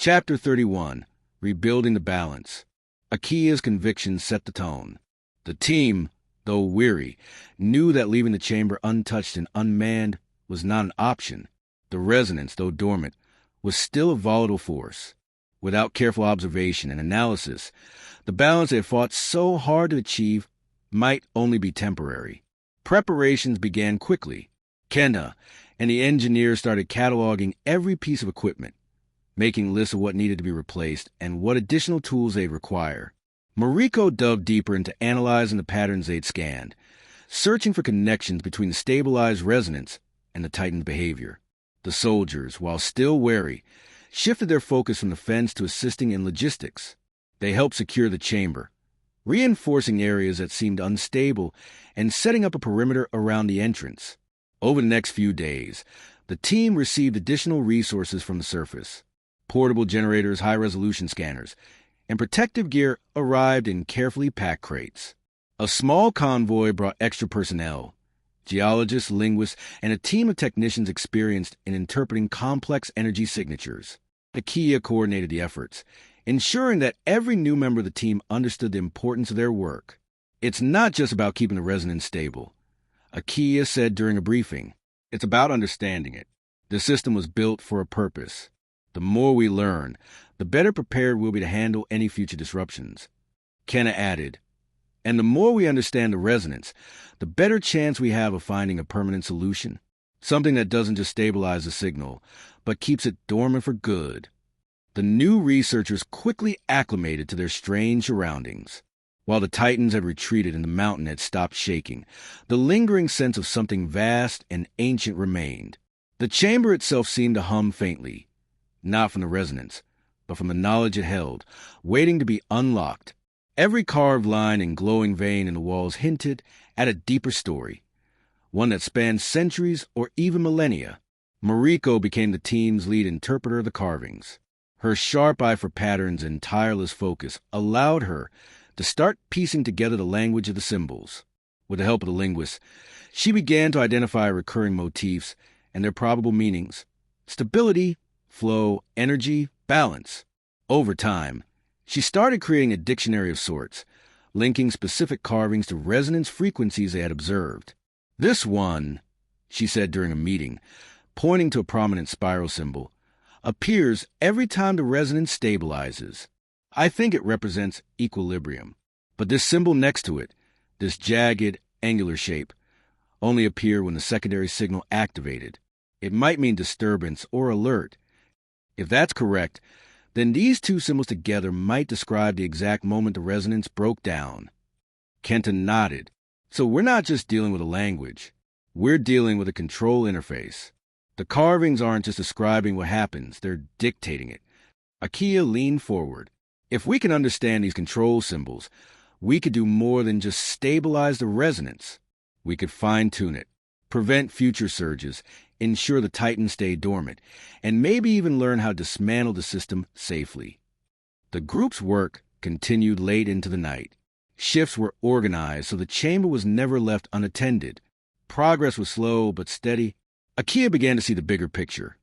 Chapter 31, Rebuilding the Balance. Akia's convictions set the tone. The team, though weary, knew that leaving the chamber untouched and unmanned was not an option. The resonance, though dormant, was still a volatile force. Without careful observation and analysis, the balance they had fought so hard to achieve might only be temporary. Preparations began quickly. Kenna and the engineers started cataloging every piece of equipment, making lists of what needed to be replaced and what additional tools they'd require. Mariko dug deeper into analyzing the patterns they'd scanned, searching for connections between the stabilized resonance and the Titan's behavior. The soldiers, while still wary, shifted their focus from defense to assisting in logistics. They helped secure the chamber, reinforcing areas that seemed unstable and setting up a perimeter around the entrance. Over the next few days, the team received additional resources from the surface. Portable generators, high-resolution scanners, and protective gear arrived in carefully packed crates. A small convoy brought extra personnel, geologists, linguists, and a team of technicians experienced in interpreting complex energy signatures. Akia coordinated the efforts, ensuring that every new member of the team understood the importance of their work. It's not just about keeping the resonance stable, Akia said during a briefing. It's about understanding it. The system was built for a purpose. The more we learn, the better prepared we'll be to handle any future disruptions. Kenna added, and the more we understand the resonance, the better chance we have of finding a permanent solution. Something that doesn't just stabilize the signal, but keeps it dormant for good. The new researchers quickly acclimated to their strange surroundings. While the Titans had retreated and the mountain had stopped shaking, the lingering sense of something vast and ancient remained. The chamber itself seemed to hum faintly, not from the resonance, but from the knowledge it held, waiting to be unlocked. Every carved line and glowing vein in the walls hinted at a deeper story, one that spanned centuries or even millennia. Mariko became the team's lead interpreter of the carvings. Her sharp eye for patterns and tireless focus allowed her to start piecing together the language of the symbols. With the help of the linguists, she began to identify recurring motifs and their probable meanings: stability, flow, energy, balance. Over time, she started creating a dictionary of sorts, linking specific carvings to resonance frequencies they had observed. This one, she said during a meeting, pointing to a prominent spiral symbol, appears every time the resonance stabilizes. I think it represents equilibrium. But this symbol next to it, this jagged, angular shape, only appeared when the secondary signal activated. It might mean disturbance or alert. If that's correct, then these two symbols together might describe the exact moment the resonance broke down. Kenton nodded. So we're not just dealing with a language. We're dealing with a control interface. The carvings aren't just describing what happens, they're dictating it. Akia leaned forward. If we can understand these control symbols, we could do more than just stabilize the resonance. We could fine-tune it, prevent future surges, ensure the Titan stay dormant, and maybe even learn how to dismantle the system safely. The group's work continued late into the night. Shifts were organized so the chamber was never left unattended. Progress was slow but steady. Akia began to see the bigger picture.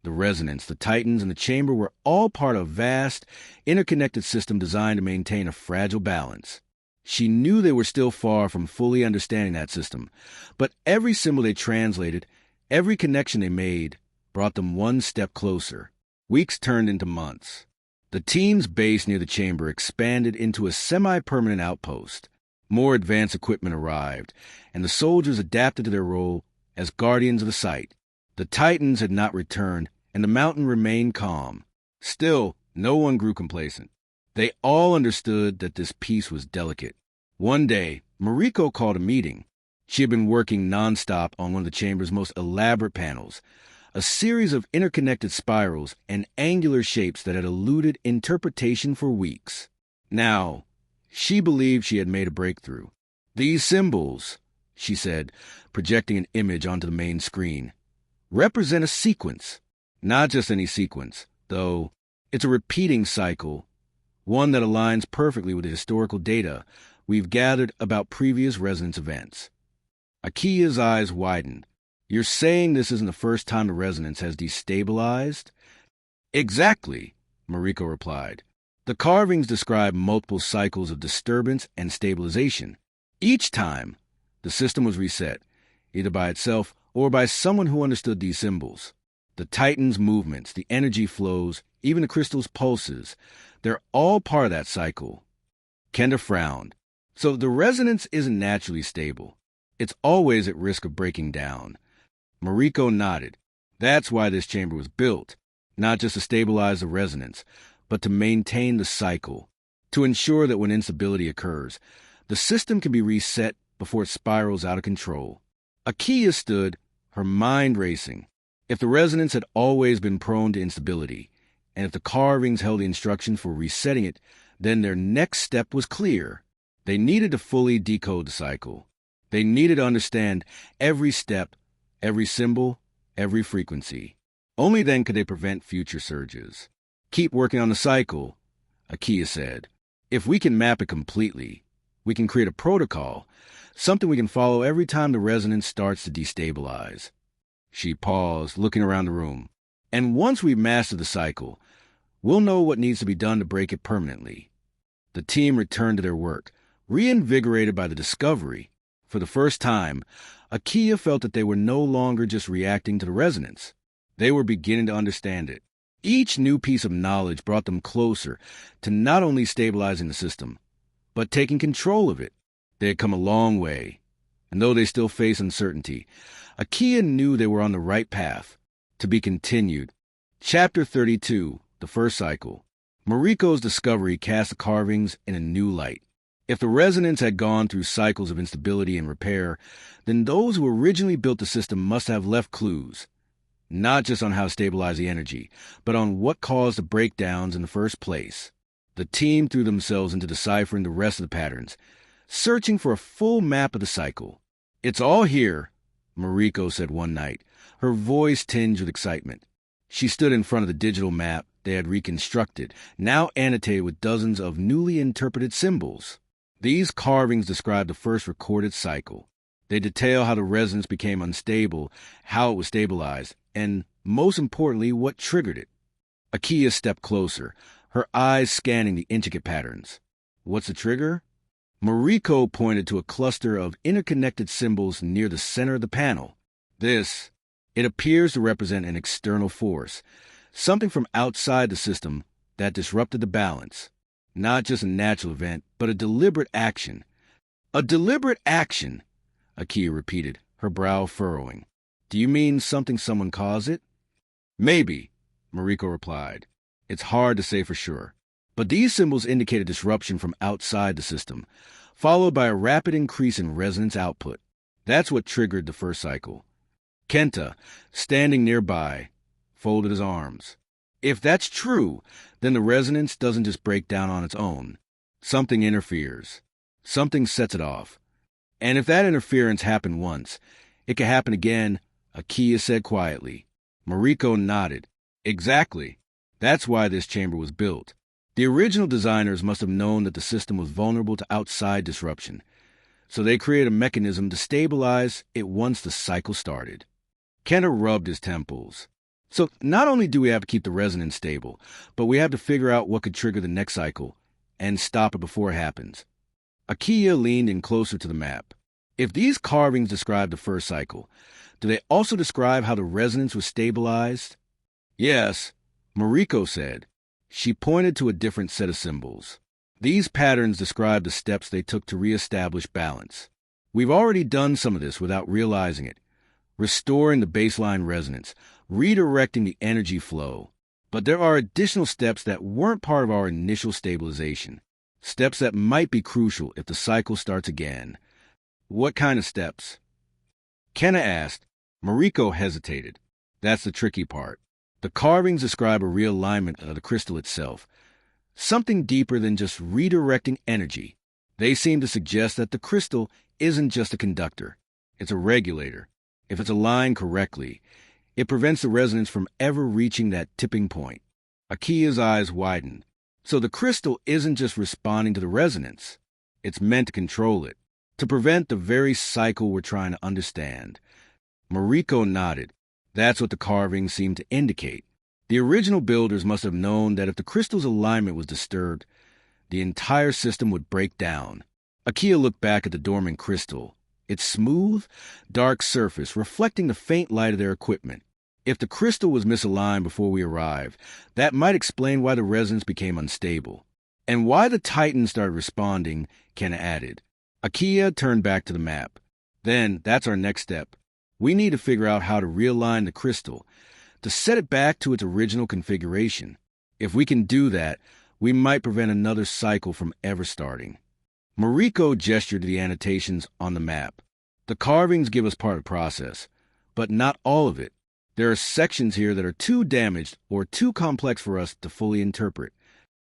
The resonance, the Titans, and the chamber were all part of a vast, interconnected system designed to maintain a fragile balance. She knew they were still far from fully understanding that system, but every symbol they translated, every connection they made, brought them one step closer. Weeks turned into months. The team's base near the chamber expanded into a semi-permanent outpost. More advanced equipment arrived, and the soldiers adapted to their role as guardians of the site. The Titans had not returned, and the mountain remained calm. Still, no one grew complacent. They all understood that this peace was delicate. One day, Mariko called a meeting. She had been working nonstop on one of the chamber's most elaborate panels, a series of interconnected spirals and angular shapes that had eluded interpretation for weeks. Now, she believed she had made a breakthrough. These symbols, she said, projecting an image onto the main screen, represent a sequence. Not just any sequence, though. It's a repeating cycle, one that aligns perfectly with the historical data we've gathered about previous resonance events. Akia's eyes widened. You're saying this isn't the first time the resonance has destabilized? Exactly. Mariko replied. The carvings describe multiple cycles of disturbance and stabilization. Each time, the system was reset, either by itself or by someone who understood these symbols. The Titan's movements, the energy flows, even the crystal's pulses, they're all part of that cycle. Kenda frowned. So the resonance isn't naturally stable. It's always at risk of breaking down. Mariko nodded. That's why this chamber was built, not just to stabilize the resonance, but to maintain the cycle, to ensure that when instability occurs, the system can be reset before it spirals out of control. Akia stood, her mind racing. If the resonance had always been prone to instability, and if the carvings held the instructions for resetting it, then their next step was clear. They needed to fully decode the cycle. They needed to understand every step, every symbol, every frequency. Only then could they prevent future surges. Keep working on the cycle, Akia said. If we can map it completely, we can create a protocol, something we can follow every time the resonance starts to destabilize. She paused, looking around the room. And once we've mastered the cycle, we'll know what needs to be done to break it permanently. The team returned to their work, reinvigorated by the discovery. For the first time, Akia felt that they were no longer just reacting to the resonance. They were beginning to understand it. Each new piece of knowledge brought them closer to not only stabilizing the system, but taking control of it. They had come a long way, and though they still faced uncertainty, Akia knew they were on the right path. To be continued. Chapter 32, The First Cycle. Mariko's discovery cast the carvings in a new light. If the resonance had gone through cycles of instability and repair, then those who originally built the system must have left clues, not just on how to stabilize the energy, but on what caused the breakdowns in the first place. The team threw themselves into deciphering the rest of the patterns, searching for a full map of the cycle. It's all here, Mariko said one night, her voice tinged with excitement. She stood in front of the digital map they had reconstructed, now annotated with dozens of newly interpreted symbols. These carvings describe the first recorded cycle. They detail how the resonance became unstable, how it was stabilized, and, most importantly, what triggered it. Akia stepped closer, her eyes scanning the intricate patterns. What's the trigger? Mariko pointed to a cluster of interconnected symbols near the center of the panel. It appears to represent an external force, something from outside the system that disrupted the balance. Not just a natural event, but a deliberate action. A deliberate action, Akia repeated, her brow furrowing. Do you mean someone caused it? Maybe, Mariko replied. It's hard to say for sure. But these symbols indicate a disruption from outside the system, followed by a rapid increase in resonance output. That's what triggered the first cycle. Kenta, standing nearby, folded his arms. If that's true, then the resonance doesn't just break down on its own. Something interferes. Something sets it off. And if that interference happened once, it could happen again, Akia said quietly. Mariko nodded. Exactly. That's why this chamber was built. The original designers must have known that the system was vulnerable to outside disruption, so they created a mechanism to stabilize it once the cycle started. Kenta rubbed his temples. So not only do we have to keep the resonance stable, but we have to figure out what could trigger the next cycle and stop it before it happens. Akia leaned in closer to the map. If these carvings describe the first cycle, do they also describe how the resonance was stabilized? Yes, Mariko said. She pointed to a different set of symbols. These patterns describe the steps they took to reestablish balance. We've already done some of this without realizing it, restoring the baseline resonance, redirecting the energy flow. But there are additional steps that weren't part of our initial stabilization, steps that might be crucial if the cycle starts again. What kind of steps? Kenta asked. Mariko hesitated. That's the tricky part. The carvings describe a realignment of the crystal itself, something deeper than just redirecting energy. They seem to suggest that the crystal isn't just a conductor, it's a regulator. If it's aligned correctly, it prevents the resonance from ever reaching that tipping point. Akia's eyes widened. So the crystal isn't just responding to the resonance. It's meant to control it, to prevent the very cycle we're trying to understand. Mariko nodded. That's what the carvings seemed to indicate. The original builders must have known that if the crystal's alignment was disturbed, the entire system would break down. Akia looked back at the dormant crystal, its smooth, dark surface reflecting the faint light of their equipment. If the crystal was misaligned before we arrived, that might explain why the resonance became unstable. And why the Titans started responding, Ken added. Akia turned back to the map. Then, that's our next step. We need to figure out how to realign the crystal, to set it back to its original configuration. If we can do that, we might prevent another cycle from ever starting. Mariko gestured to the annotations on the map. The carvings give us part of the process, but not all of it. There are sections here that are too damaged or too complex for us to fully interpret.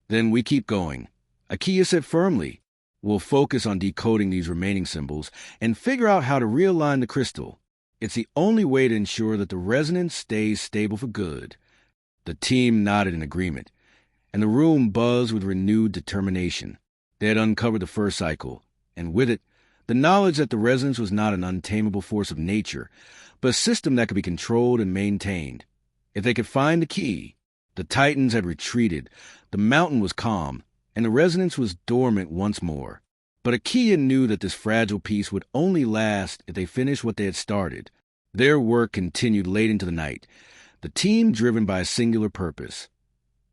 Then we keep going. Akia said firmly, we'll focus on decoding these remaining symbols and figure out how to realign the crystal. It's the only way to ensure that the resonance stays stable for good. The team nodded in agreement, and the room buzzed with renewed determination. They had uncovered the first cycle, and with it, the knowledge that the resonance was not an untamable force of nature, but a system that could be controlled and maintained. If they could find the key, the Titans had retreated, the mountain was calm, and the resonance was dormant once more. But Akia knew that this fragile piece would only last if they finished what they had started. Their work continued late into the night, the team driven by a singular purpose: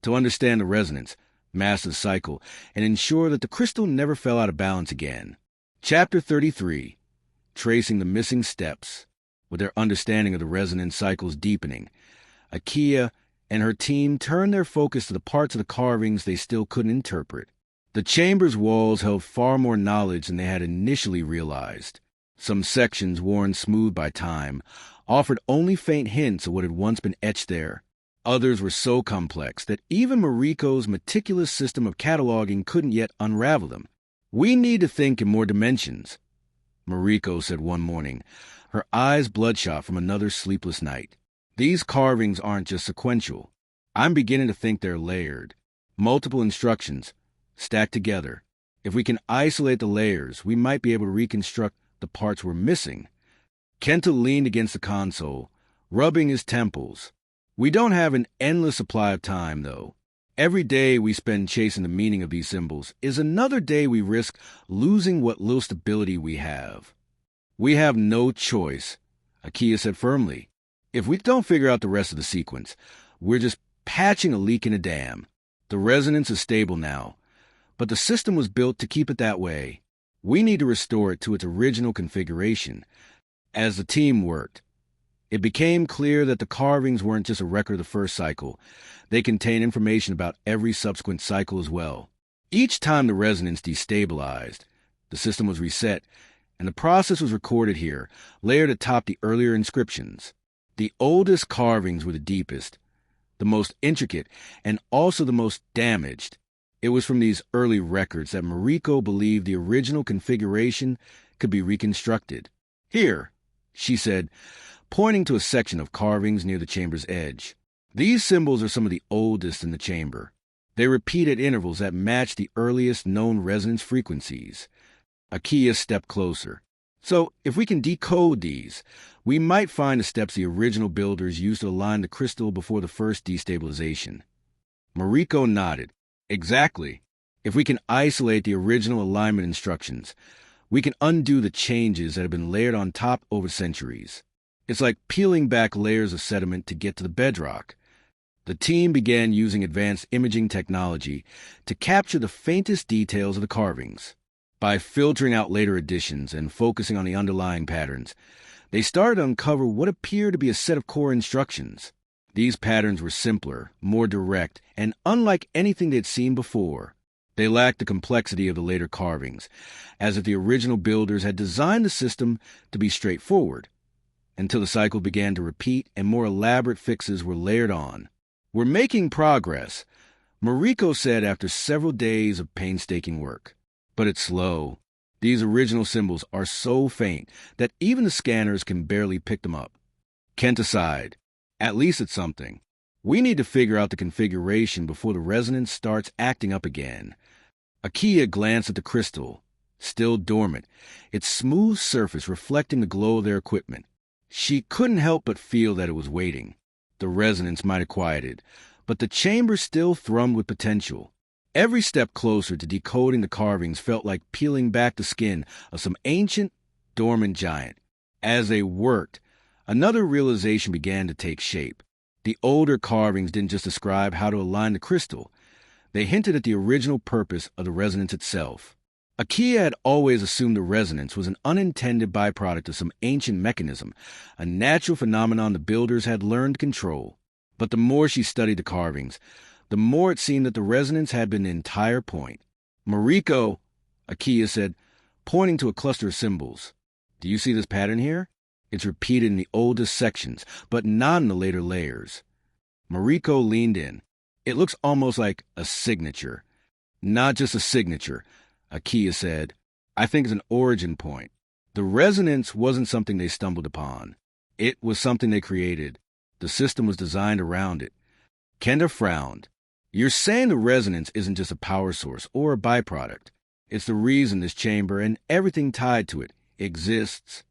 to understand the resonance, master the cycle, and ensure that the crystal never fell out of balance again. Chapter 33, Tracing the Missing Steps. With their understanding of the resonance cycles deepening, Akia and her team turned their focus to the parts of the carvings they still couldn't interpret. The chamber's walls held far more knowledge than they had initially realized. Some sections, worn smooth by time, offered only faint hints of what had once been etched there. Others were so complex that even Mariko's meticulous system of cataloging couldn't yet unravel them. We need to think in more dimensions, Mariko said one morning, her eyes bloodshot from another sleepless night. These carvings aren't just sequential. I'm beginning to think they're layered. Multiple instructions, stacked together. If we can isolate the layers, we might be able to reconstruct the parts we're missing. Kenta leaned against the console, rubbing his temples. We don't have an endless supply of time, though. Every day we spend chasing the meaning of these symbols is another day we risk losing what little stability we have. We have no choice, Akia said firmly. If we don't figure out the rest of the sequence, we're just patching a leak in a dam. The resonance is stable now, but the system was built to keep it that way. We need to restore it to its original configuration. As the team worked, it became clear that the carvings weren't just a record of the first cycle. They contained information about every subsequent cycle as well. Each time the resonance destabilized, the system was reset, and the process was recorded here, layered atop the earlier inscriptions. The oldest carvings were the deepest, the most intricate, and also the most damaged. It was from these early records that Mariko believed the original configuration could be reconstructed. Here, she said, pointing to a section of carvings near the chamber's edge. These symbols are some of the oldest in the chamber. They repeat at intervals that match the earliest known resonance frequencies. Akia stepped closer. So, if we can decode these, we might find the steps the original builders used to align the crystal before the first destabilization. Mariko nodded. Exactly. If we can isolate the original alignment instructions, we can undo the changes that have been layered on top over centuries. It's like peeling back layers of sediment to get to the bedrock. The team began using advanced imaging technology to capture the faintest details of the carvings. By filtering out later additions and focusing on the underlying patterns, they started to uncover what appeared to be a set of core instructions. These patterns were simpler, more direct, and unlike anything they'd seen before. They lacked the complexity of the later carvings, as if the original builders had designed the system to be straightforward, until the cycle began to repeat and more elaborate fixes were layered on. We're making progress, Mariko said after several days of painstaking work. But it's slow. These original symbols are so faint that even the scanners can barely pick them up. Kenta sighed. At least it's something. We need to figure out the configuration before the resonance starts acting up again. Akia glanced at the crystal, still dormant, its smooth surface reflecting the glow of their equipment. She couldn't help but feel that it was waiting. The resonance might have quieted, but the chamber still thrummed with potential. Every step closer to decoding the carvings felt like peeling back the skin of some ancient, dormant giant. As they worked, another realization began to take shape. The older carvings didn't just describe how to align the crystal. They hinted at the original purpose of the resonance itself. Akia had always assumed the resonance was an unintended byproduct of some ancient mechanism, a natural phenomenon the builders had learned to control. But the more she studied the carvings, the more it seemed that the resonance had been the entire point. "Mariko," Akia said, pointing to a cluster of symbols. "Do you see this pattern here? It's repeated in the oldest sections, but not in the later layers." Mariko leaned in. "It looks almost like a signature." "Not just a signature," Akia said. "I think it's an origin point. The resonance wasn't something they stumbled upon. It was something they created. The system was designed around it." Kenda frowned. "You're saying the resonance isn't just a power source or a byproduct. It's the reason this chamber and everything tied to it exists."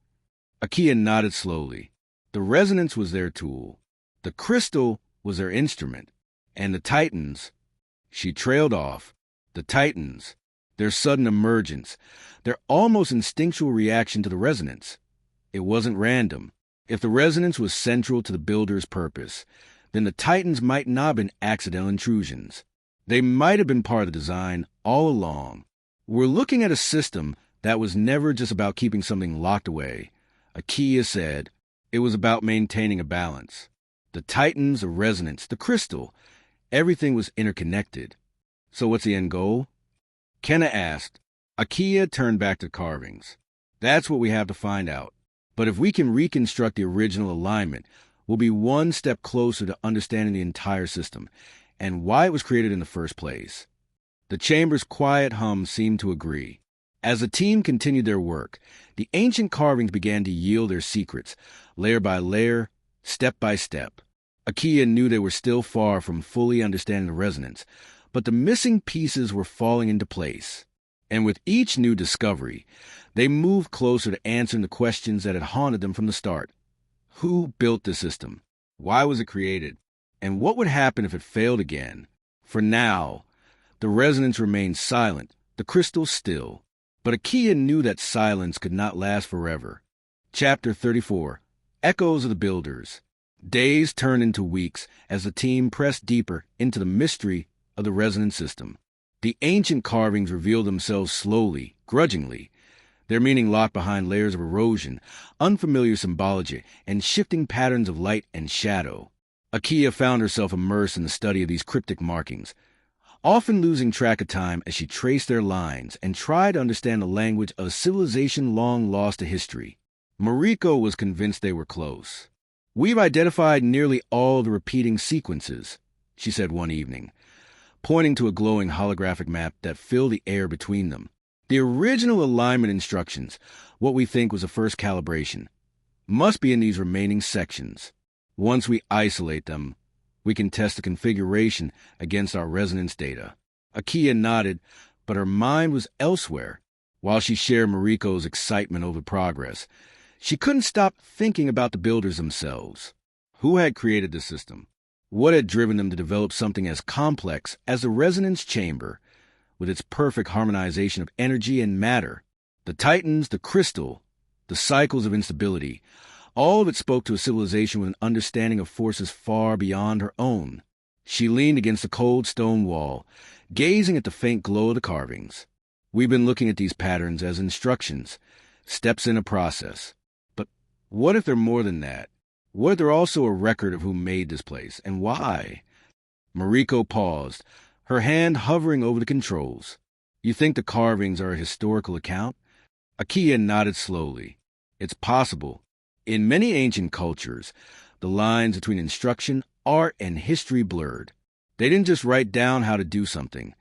Akia nodded slowly. The resonance was their tool. The crystal was their instrument. And the Titans, she trailed off, the Titans, their sudden emergence, their almost instinctual reaction to the resonance. It wasn't random. If the resonance was central to the builder's purpose, then the Titans might not have been accidental intrusions. They might have been part of the design all along. We're looking at a system that was never just about keeping something locked away. Akia said it was about maintaining a balance. The Titans, the resonance, the crystal, everything was interconnected. "So what's the end goal?" Kenna asked. Akia turned back to the carvings. "That's what we have to find out. But if we can reconstruct the original alignment, we'll be one step closer to understanding the entire system and why it was created in the first place." The chamber's quiet hum seemed to agree. As the team continued their work, the ancient carvings began to yield their secrets, layer by layer, step by step. Akia knew they were still far from fully understanding the resonance, but the missing pieces were falling into place. And with each new discovery, they moved closer to answering the questions that had haunted them from the start. Who built the system? Why was it created? And what would happen if it failed again? For now, the resonance remained silent, the crystal still. But Akia knew that silence could not last forever. Chapter 34. Echoes of the Builders. Days turned into weeks as the team pressed deeper into the mystery of the resonance system. The ancient carvings revealed themselves slowly, grudgingly, their meaning locked behind layers of erosion, unfamiliar symbology, and shifting patterns of light and shadow. Akia found herself immersed in the study of these cryptic markings, often losing track of time as she traced their lines and tried to understand the language of a civilization long lost to history. Mariko was convinced they were close. "We've identified nearly all the repeating sequences," she said one evening, pointing to a glowing holographic map that filled the air between them. "The original alignment instructions, what we think was the first calibration, must be in these remaining sections. Once we isolate them, we can test the configuration against our resonance data." Akia nodded, but her mind was elsewhere. While she shared Mariko's excitement over progress, she couldn't stop thinking about the builders themselves. Who had created the system? What had driven them to develop something as complex as the resonance chamber, with its perfect harmonization of energy and matter? The Titans, the crystal, the cycles of instability, all of it spoke to a civilization with an understanding of forces far beyond her own. She leaned against the cold stone wall, gazing at the faint glow of the carvings. "We've been looking at these patterns as instructions, steps in a process. But what if they're more than that? What if they're also a record of who made this place, and why?" Mariko paused, her hand hovering over the controls. "You think the carvings are a historical account?" Akia nodded slowly. "It's possible. In many ancient cultures, the lines between instruction, art, and history blurred. They didn't just write down how to do something.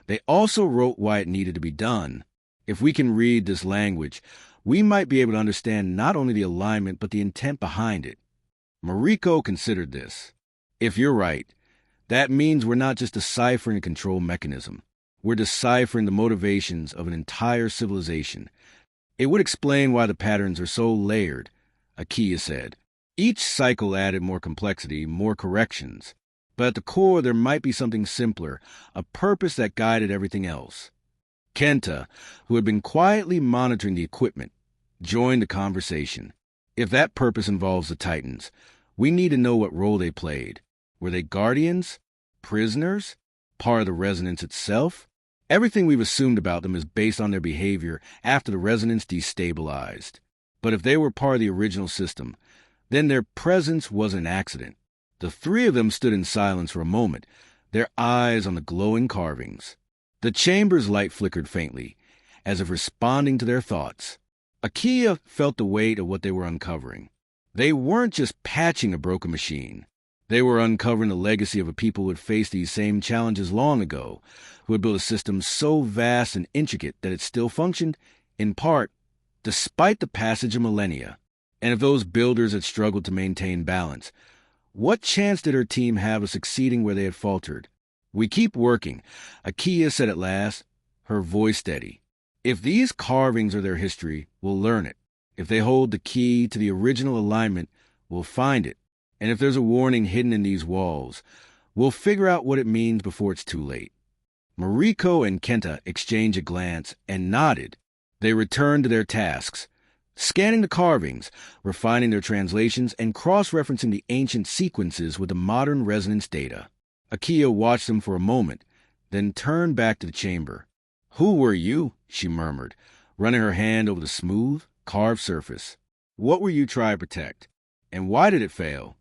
They also wrote why it needed to be done. If we can read this language, we might be able to understand not only the alignment, but the intent behind it." Mariko considered this. "If you're right, that means we're not just deciphering a control mechanism. We're deciphering the motivations of an entire civilization. It would explain why the patterns are so layered," Akia said. Each cycle added more complexity, more corrections. But at the core, there might be something simpler, a purpose that guided everything else. Kenta, who had been quietly monitoring the equipment, joined the conversation. If that purpose involves the Titans, we need to know what role they played. Were they guardians? Prisoners? Part of the resonance itself? Everything we've assumed about them is based on their behavior after the resonance destabilized. But if they were part of the original system, then their presence was an accident. The three of them stood in silence for a moment, their eyes on the glowing carvings. The chamber's light flickered faintly, as if responding to their thoughts. Akia felt the weight of what they were uncovering. They weren't just patching a broken machine. They were uncovering the legacy of a people who had faced these same challenges long ago, who had built a system so vast and intricate that it still functioned, in part, despite the passage of millennia. And if those builders had struggled to maintain balance, what chance did her team have of succeeding where they had faltered? "We keep working," Akia said at last, her voice steady. "If these carvings are their history, we'll learn it. If they hold the key to the original alignment, we'll find it. And if there's a warning hidden in these walls, we'll figure out what it means before it's too late." Mariko and Kenta exchanged a glance and nodded. They returned to their tasks, scanning the carvings, refining their translations, and cross-referencing the ancient sequences with the modern resonance data. Akia watched them for a moment, then turned back to the chamber. "Who were you?" she murmured, running her hand over the smooth, carved surface. "What were you trying to protect? And why did it fail?"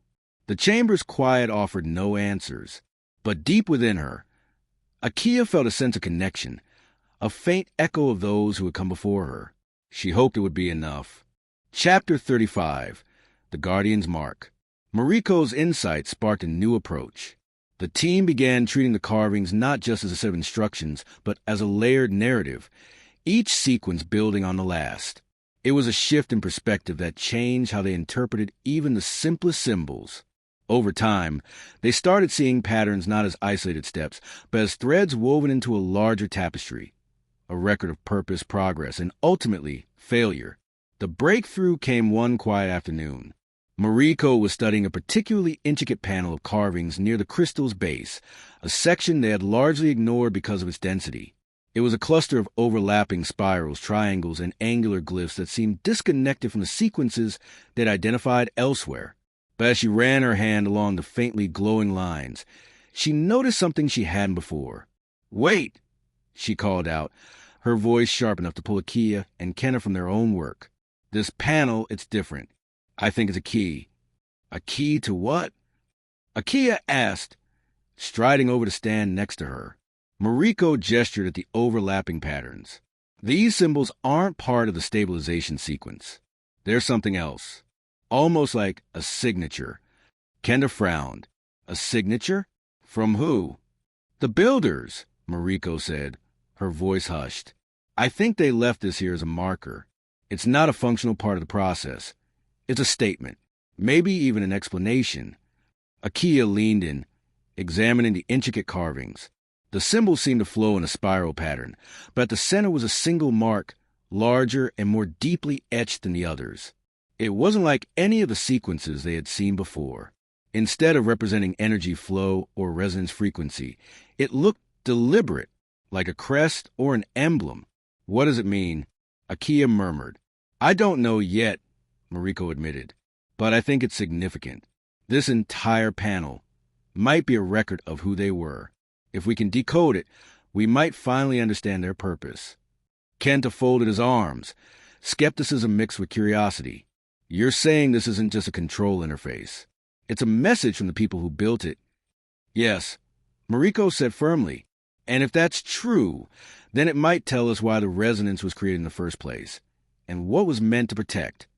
The chamber's quiet offered no answers, but deep within her, Akia felt a sense of connection, a faint echo of those who had come before her. She hoped it would be enough. Chapter 35, The Guardian's Mark. Mariko's insight sparked a new approach. The team began treating the carvings not just as a set of instructions, but as a layered narrative, each sequence building on the last. It was a shift in perspective that changed how they interpreted even the simplest symbols. Over time, they started seeing patterns not as isolated steps, but as threads woven into a larger tapestry, a record of purpose, progress, and ultimately, failure. The breakthrough came one quiet afternoon. Mariko was studying a particularly intricate panel of carvings near the crystal's base, a section they had largely ignored because of its density. It was a cluster of overlapping spirals, triangles, and angular glyphs that seemed disconnected from the sequences they'd identified elsewhere. But as she ran her hand along the faintly glowing lines, she noticed something she hadn't before. "Wait!" she called out, her voice sharp enough to pull Akia and Kenna from their own work. "This panel, it's different. I think it's a key." "A key to what?" Akia asked, striding over to stand next to her. Mariko gestured at the overlapping patterns. "These symbols aren't part of the stabilization sequence. They're something else, almost like a signature." Kenda frowned. "A signature? From who?" "The builders," Mariko said, her voice hushed. "I think they left this here as a marker. It's not a functional part of the process. It's a statement, maybe even an explanation." Akia leaned in, examining the intricate carvings. The symbols seemed to flow in a spiral pattern, but at the center was a single mark, larger and more deeply etched than the others. It wasn't like any of the sequences they had seen before. Instead of representing energy flow or resonance frequency, it looked deliberate, like a crest or an emblem. "What does it mean?" Akia murmured. "I don't know yet," Mariko admitted, "but I think it's significant. This entire panel might be a record of who they were. If we can decode it, we might finally understand their purpose." Kenta folded his arms, skepticism mixed with curiosity. "You're saying this isn't just a control interface. It's a message from the people who built it." "Yes," Mariko said firmly. "And if that's true, then it might tell us why the resonance was created in the first place, and what was meant to protect."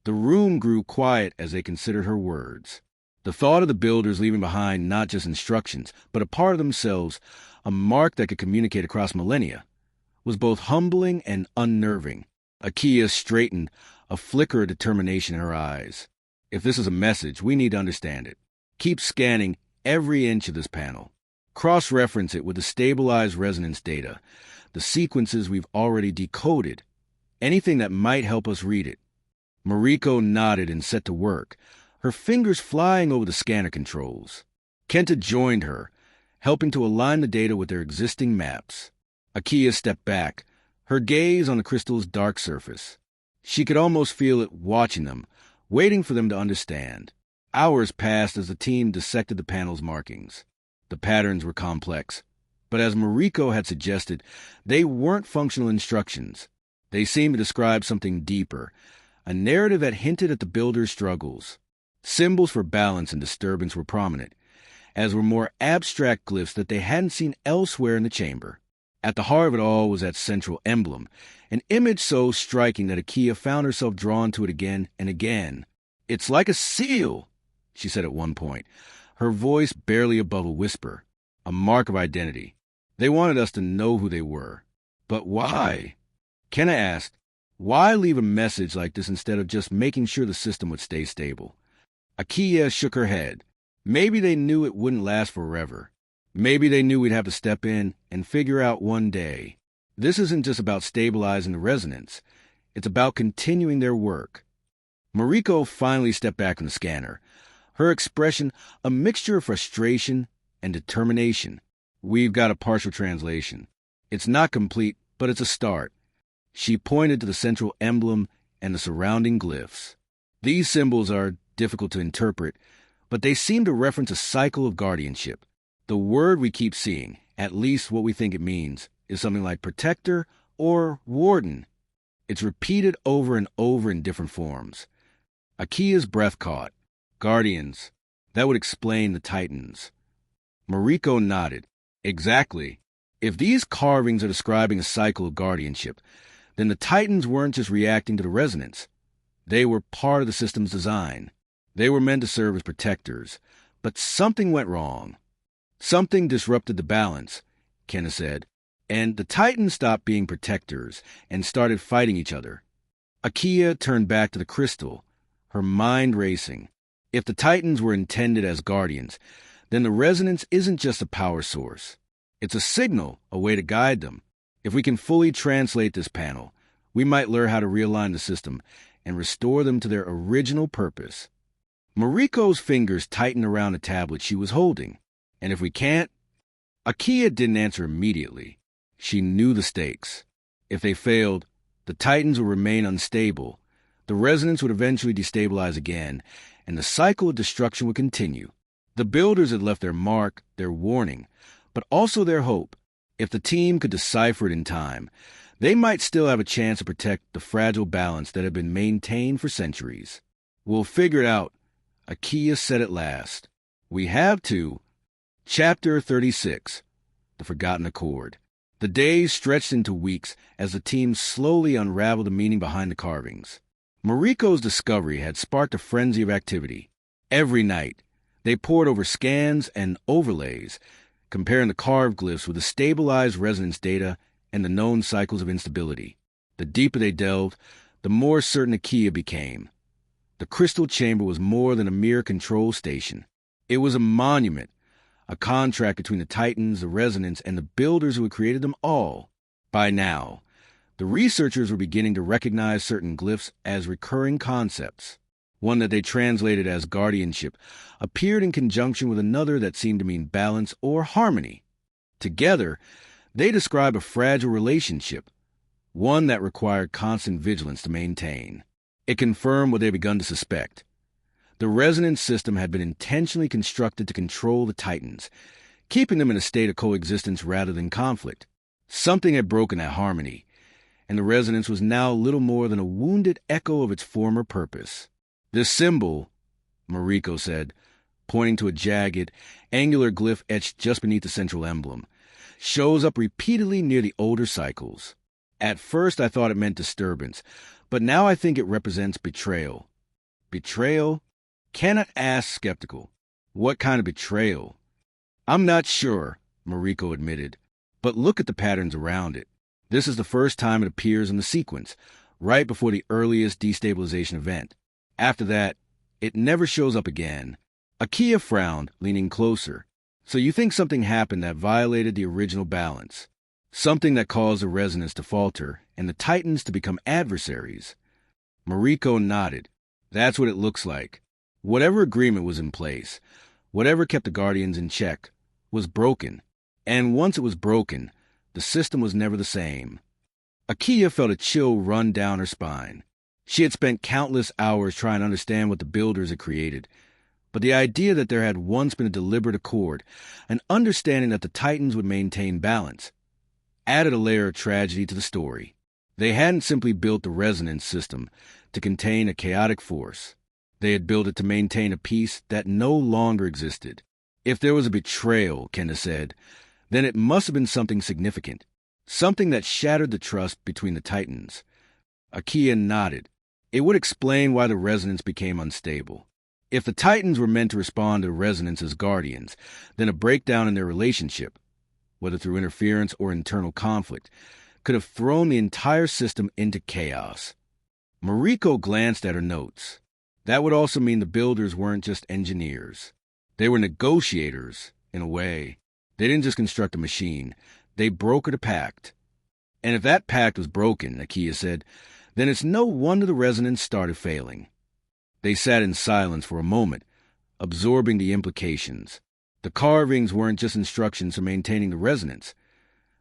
The room grew quiet as they considered her words. The thought of the builders leaving behind not just instructions, but a part of themselves, a mark that could communicate across millennia, was both humbling and unnerving. Akia straightened, a flicker of determination in her eyes. "If this is a message, we need to understand it. Keep scanning every inch of this panel. Cross-reference it with the stabilized resonance data, the sequences we've already decoded, anything that might help us read it." Mariko nodded and set to work, her fingers flying over the scanner controls. Kenta joined her, helping to align the data with their existing maps. Akia stepped back, her gaze on the crystal's dark surface. She could almost feel it watching them, waiting for them to understand. Hours passed as the team dissected the panel's markings. The patterns were complex, but as Mariko had suggested, they weren't functional instructions. They seemed to describe something deeper, a narrative that hinted at the builder's struggles. Symbols for balance and disturbance were prominent, as were more abstract glyphs that they hadn't seen elsewhere in the chamber. At the heart of it all was that central emblem, an image so striking that Akia found herself drawn to it again and again. "It's like a seal," she said at one point, her voice barely above a whisper, a mark of identity. They wanted us to know who they were. But why? Kenna asked, why leave a message like this instead of just making sure the system would stay stable? Akia shook her head. Maybe they knew it wouldn't last forever. Maybe they knew we'd have to step in and figure out one day. This isn't just about stabilizing the resonance. It's about continuing their work. Mariko finally stepped back from the scanner, her expression a mixture of frustration and determination. "We've got a partial translation. It's not complete, but it's a start." She pointed to the central emblem and the surrounding glyphs. "These symbols are difficult to interpret, but they seem to reference a cycle of guardianship. The word we keep seeing, at least what we think it means, is something like protector or warden. It's repeated over and over in different forms." Akia's breath caught. "Guardians. That would explain the Titans." Mariko nodded. "Exactly. If these carvings are describing a cycle of guardianship, then the Titans weren't just reacting to the resonance. They were part of the system's design. They were meant to serve as protectors. But something went wrong. Something disrupted the balance," Kenna said, "and the Titans stopped being protectors and started fighting each other." Akia turned back to the crystal, her mind racing. If the Titans were intended as guardians, then the resonance isn't just a power source. It's a signal, a way to guide them. If we can fully translate this panel, we might learn how to realign the system and restore them to their original purpose. Mariko's fingers tightened around the tablet she was holding. "And if we can't?" Akia didn't answer immediately. She knew the stakes. If they failed, the Titans would remain unstable, the resonance would eventually destabilize again, and the cycle of destruction would continue. The builders had left their mark, their warning, but also their hope. If the team could decipher it in time, they might still have a chance to protect the fragile balance that had been maintained for centuries. "We'll figure it out," Akia said at last. "We have to." Chapter 36. The Forgotten Accord. The days stretched into weeks as the team slowly unraveled the meaning behind the carvings. Mariko's discovery had sparked a frenzy of activity. Every night, they pored over scans and overlays, comparing the carved glyphs with the stabilized resonance data and the known cycles of instability. The deeper they delved, the more certain Akia became. The crystal chamber was more than a mere control station. It was a monument, a contract between the Titans, the resonance, and the builders who had created them all. By now, the researchers were beginning to recognize certain glyphs as recurring concepts. One that they translated as guardianship appeared in conjunction with another that seemed to mean balance or harmony. Together, they describe a fragile relationship, one that required constant vigilance to maintain. It confirmed what they had begun to suspect. The resonance system had been intentionally constructed to control the Titans, keeping them in a state of coexistence rather than conflict. Something had broken that harmony, and the resonance was now little more than a wounded echo of its former purpose. "This symbol," Mariko said, pointing to a jagged, angular glyph etched just beneath the central emblem, "shows up repeatedly near the older cycles. At first I thought it meant disturbance, but now I think it represents betrayal." "Betrayal?" Kenna asked, skeptical. "What kind of betrayal?" "I'm not sure," Mariko admitted, "but look at the patterns around it. This is the first time it appears in the sequence, right before the earliest destabilization event. After that, it never shows up again." Akia frowned, leaning closer. "So you think something happened that violated the original balance? Something that caused the resonance to falter and the Titans to become adversaries?" Mariko nodded. "That's what it looks like. Whatever agreement was in place, whatever kept the Guardians in check, was broken. And once it was broken, the system was never the same. Akia felt a chill run down her spine. She had spent countless hours trying to understand what the builders had created, but the idea that there had once been a deliberate accord, an understanding that the Titans would maintain balance, added a layer of tragedy to the story. They hadn't simply built the resonance system to contain a chaotic force. They had built it to maintain a peace that no longer existed. If there was a betrayal, Kenda said, then it must have been something significant, something that shattered the trust between the Titans. Akia nodded. It would explain why the resonance became unstable. If the Titans were meant to respond to resonance as guardians, then a breakdown in their relationship, whether through interference or internal conflict, could have thrown the entire system into chaos. Mariko glanced at her notes. That would also mean the builders weren't just engineers. They were negotiators, in a way. They didn't just construct a machine. They brokered a pact. And if that pact was broken, Akia said, then it's no wonder the resonance started failing. They sat in silence for a moment, absorbing the implications. The carvings weren't just instructions for maintaining the resonance.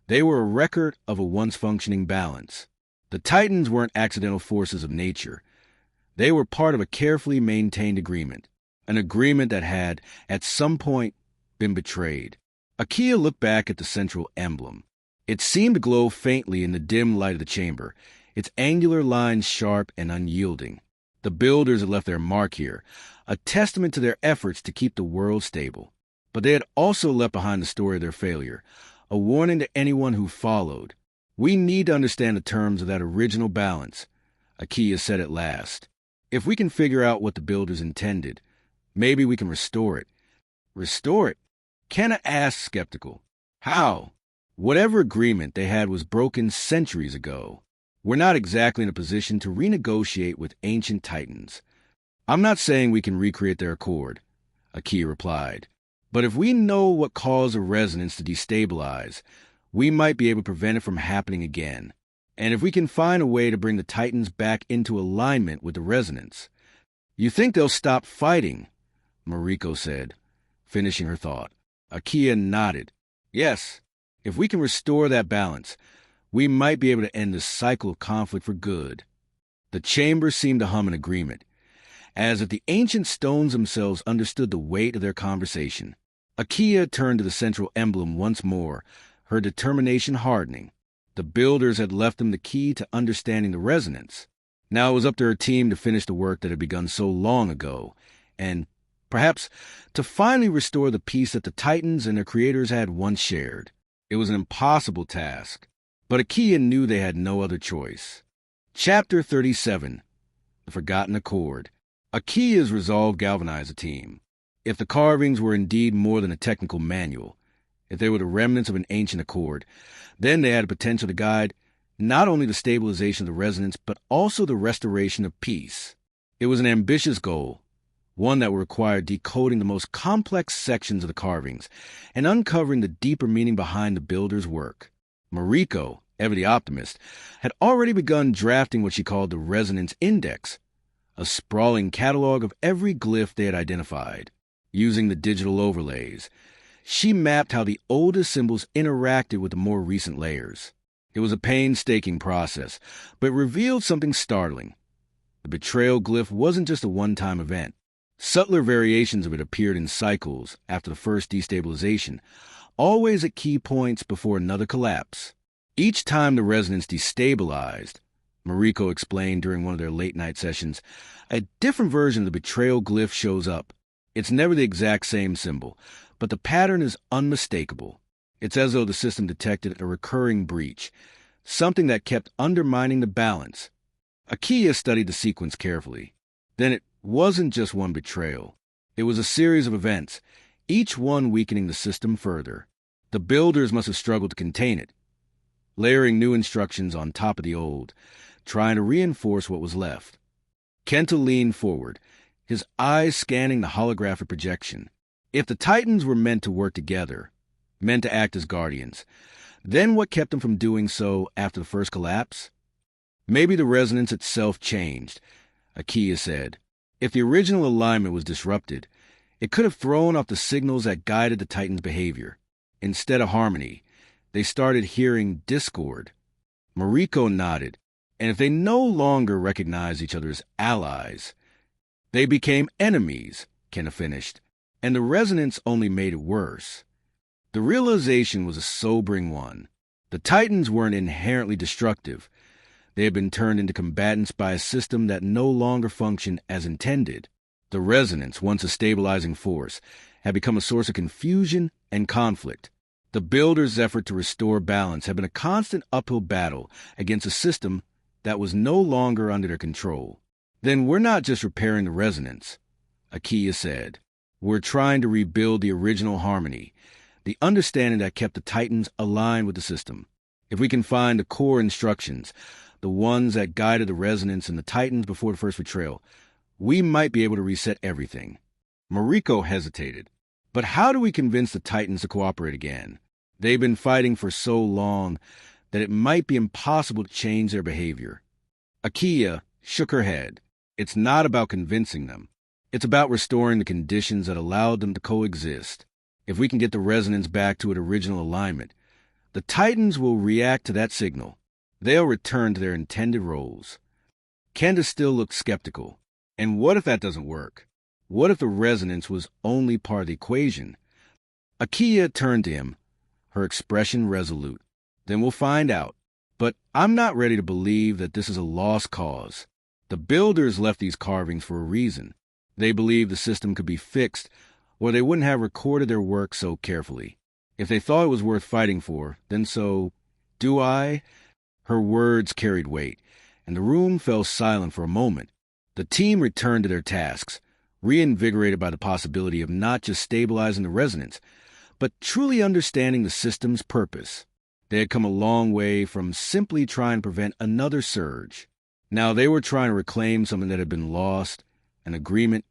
They were a record of a once-functioning balance. The Titans weren't accidental forces of nature. They were part of a carefully maintained agreement, an agreement that had, at some point, been betrayed. Akia looked back at the central emblem. It seemed to glow faintly in the dim light of the chamber, its angular lines sharp and unyielding. The builders had left their mark here, a testament to their efforts to keep the world stable. But they had also left behind the story of their failure, a warning to anyone who followed. We need to understand the terms of that original balance, Akia said at last. If we can figure out what the builders intended, maybe we can restore it. Restore it? Kenna asked, skeptical. How? Whatever agreement they had was broken centuries ago. We're not exactly in a position to renegotiate with ancient Titans. I'm not saying we can recreate their accord, Akia replied. But if we know what caused a resonance to destabilize, we might be able to prevent it from happening again. And if we can find a way to bring the Titans back into alignment with the resonance. You think they'll stop fighting? Mariko said, finishing her thought. Akia nodded. Yes, if we can restore that balance, we might be able to end this cycle of conflict for good. The chamber seemed to hum in agreement, as if the ancient stones themselves understood the weight of their conversation. Akia turned to the central emblem once more, her determination hardening. The builders had left them the key to understanding the resonance. Now it was up to her team to finish the work that had begun so long ago, and, perhaps, to finally restore the peace that the Titans and their creators had once shared. It was an impossible task, but Akia knew they had no other choice. Chapter 37. The Forgotten Accord. Akia's resolve galvanized the team. If the carvings were indeed more than a technical manual, if they were the remnants of an ancient accord, then they had potential to guide not only the stabilization of the resonance, but also the restoration of peace. It was an ambitious goal, one that would require decoding the most complex sections of the carvings and uncovering the deeper meaning behind the builder's work. Mariko, ever the optimist, had already begun drafting what she called the Resonance Index, a sprawling catalog of every glyph they had identified. Using the digital overlays, she mapped how the oldest symbols interacted with the more recent layers. It was a painstaking process, but it revealed something startling. The betrayal glyph wasn't just a one-time event. Subtler variations of it appeared in cycles after the first destabilization, always at key points before another collapse. Each time the resonance destabilized, Mariko explained during one of their late-night sessions, a different version of the betrayal glyph shows up. It's never the exact same symbol, but the pattern is unmistakable. It's as though the system detected a recurring breach, something that kept undermining the balance. Akia studied the sequence carefully. Then it wasn't just one betrayal. It was a series of events, each one weakening the system further. The builders must have struggled to contain it, layering new instructions on top of the old, trying to reinforce what was left. Kenta leaned forward, his eyes scanning the holographic projection. If the Titans were meant to work together, meant to act as guardians, then what kept them from doing so after the first collapse? Maybe the resonance itself changed, Akia said. If the original alignment was disrupted, it could have thrown off the signals that guided the Titans' behavior. Instead of harmony, they started hearing discord. Mariko nodded, and if they no longer recognized each other as allies, they became enemies, Kenna finished, and the resonance only made it worse. The realization was a sobering one. The Titans weren't inherently destructive. They had been turned into combatants by a system that no longer functioned as intended. The resonance, once a stabilizing force, had become a source of confusion and conflict. The Builders' effort to restore balance had been a constant uphill battle against a system that was no longer under their control. Then we're not just repairing the resonance, Akia said. We're trying to rebuild the original harmony, the understanding that kept the Titans aligned with the system. If we can find the core instructions, the ones that guided the resonance and the Titans before the first betrayal, we might be able to reset everything. Mariko hesitated. But how do we convince the Titans to cooperate again? They've been fighting for so long that it might be impossible to change their behavior. Akia shook her head. It's not about convincing them. It's about restoring the conditions that allowed them to coexist. If we can get the resonance back to its original alignment, the Titans will react to that signal. They'll return to their intended roles. Candace still looked skeptical. And what if that doesn't work? What if the resonance was only part of the equation? Akia turned to him, her expression resolute. Then we'll find out. But I'm not ready to believe that this is a lost cause. The Builders left these carvings for a reason. They believed the system could be fixed, or they wouldn't have recorded their work so carefully. If they thought it was worth fighting for, then so do I. Her words carried weight, and the room fell silent for a moment. The team returned to their tasks, reinvigorated by the possibility of not just stabilizing the resonance, but truly understanding the system's purpose. They had come a long way from simply trying to prevent another surge. Now they were trying to reclaim something that had been lost, an agreement,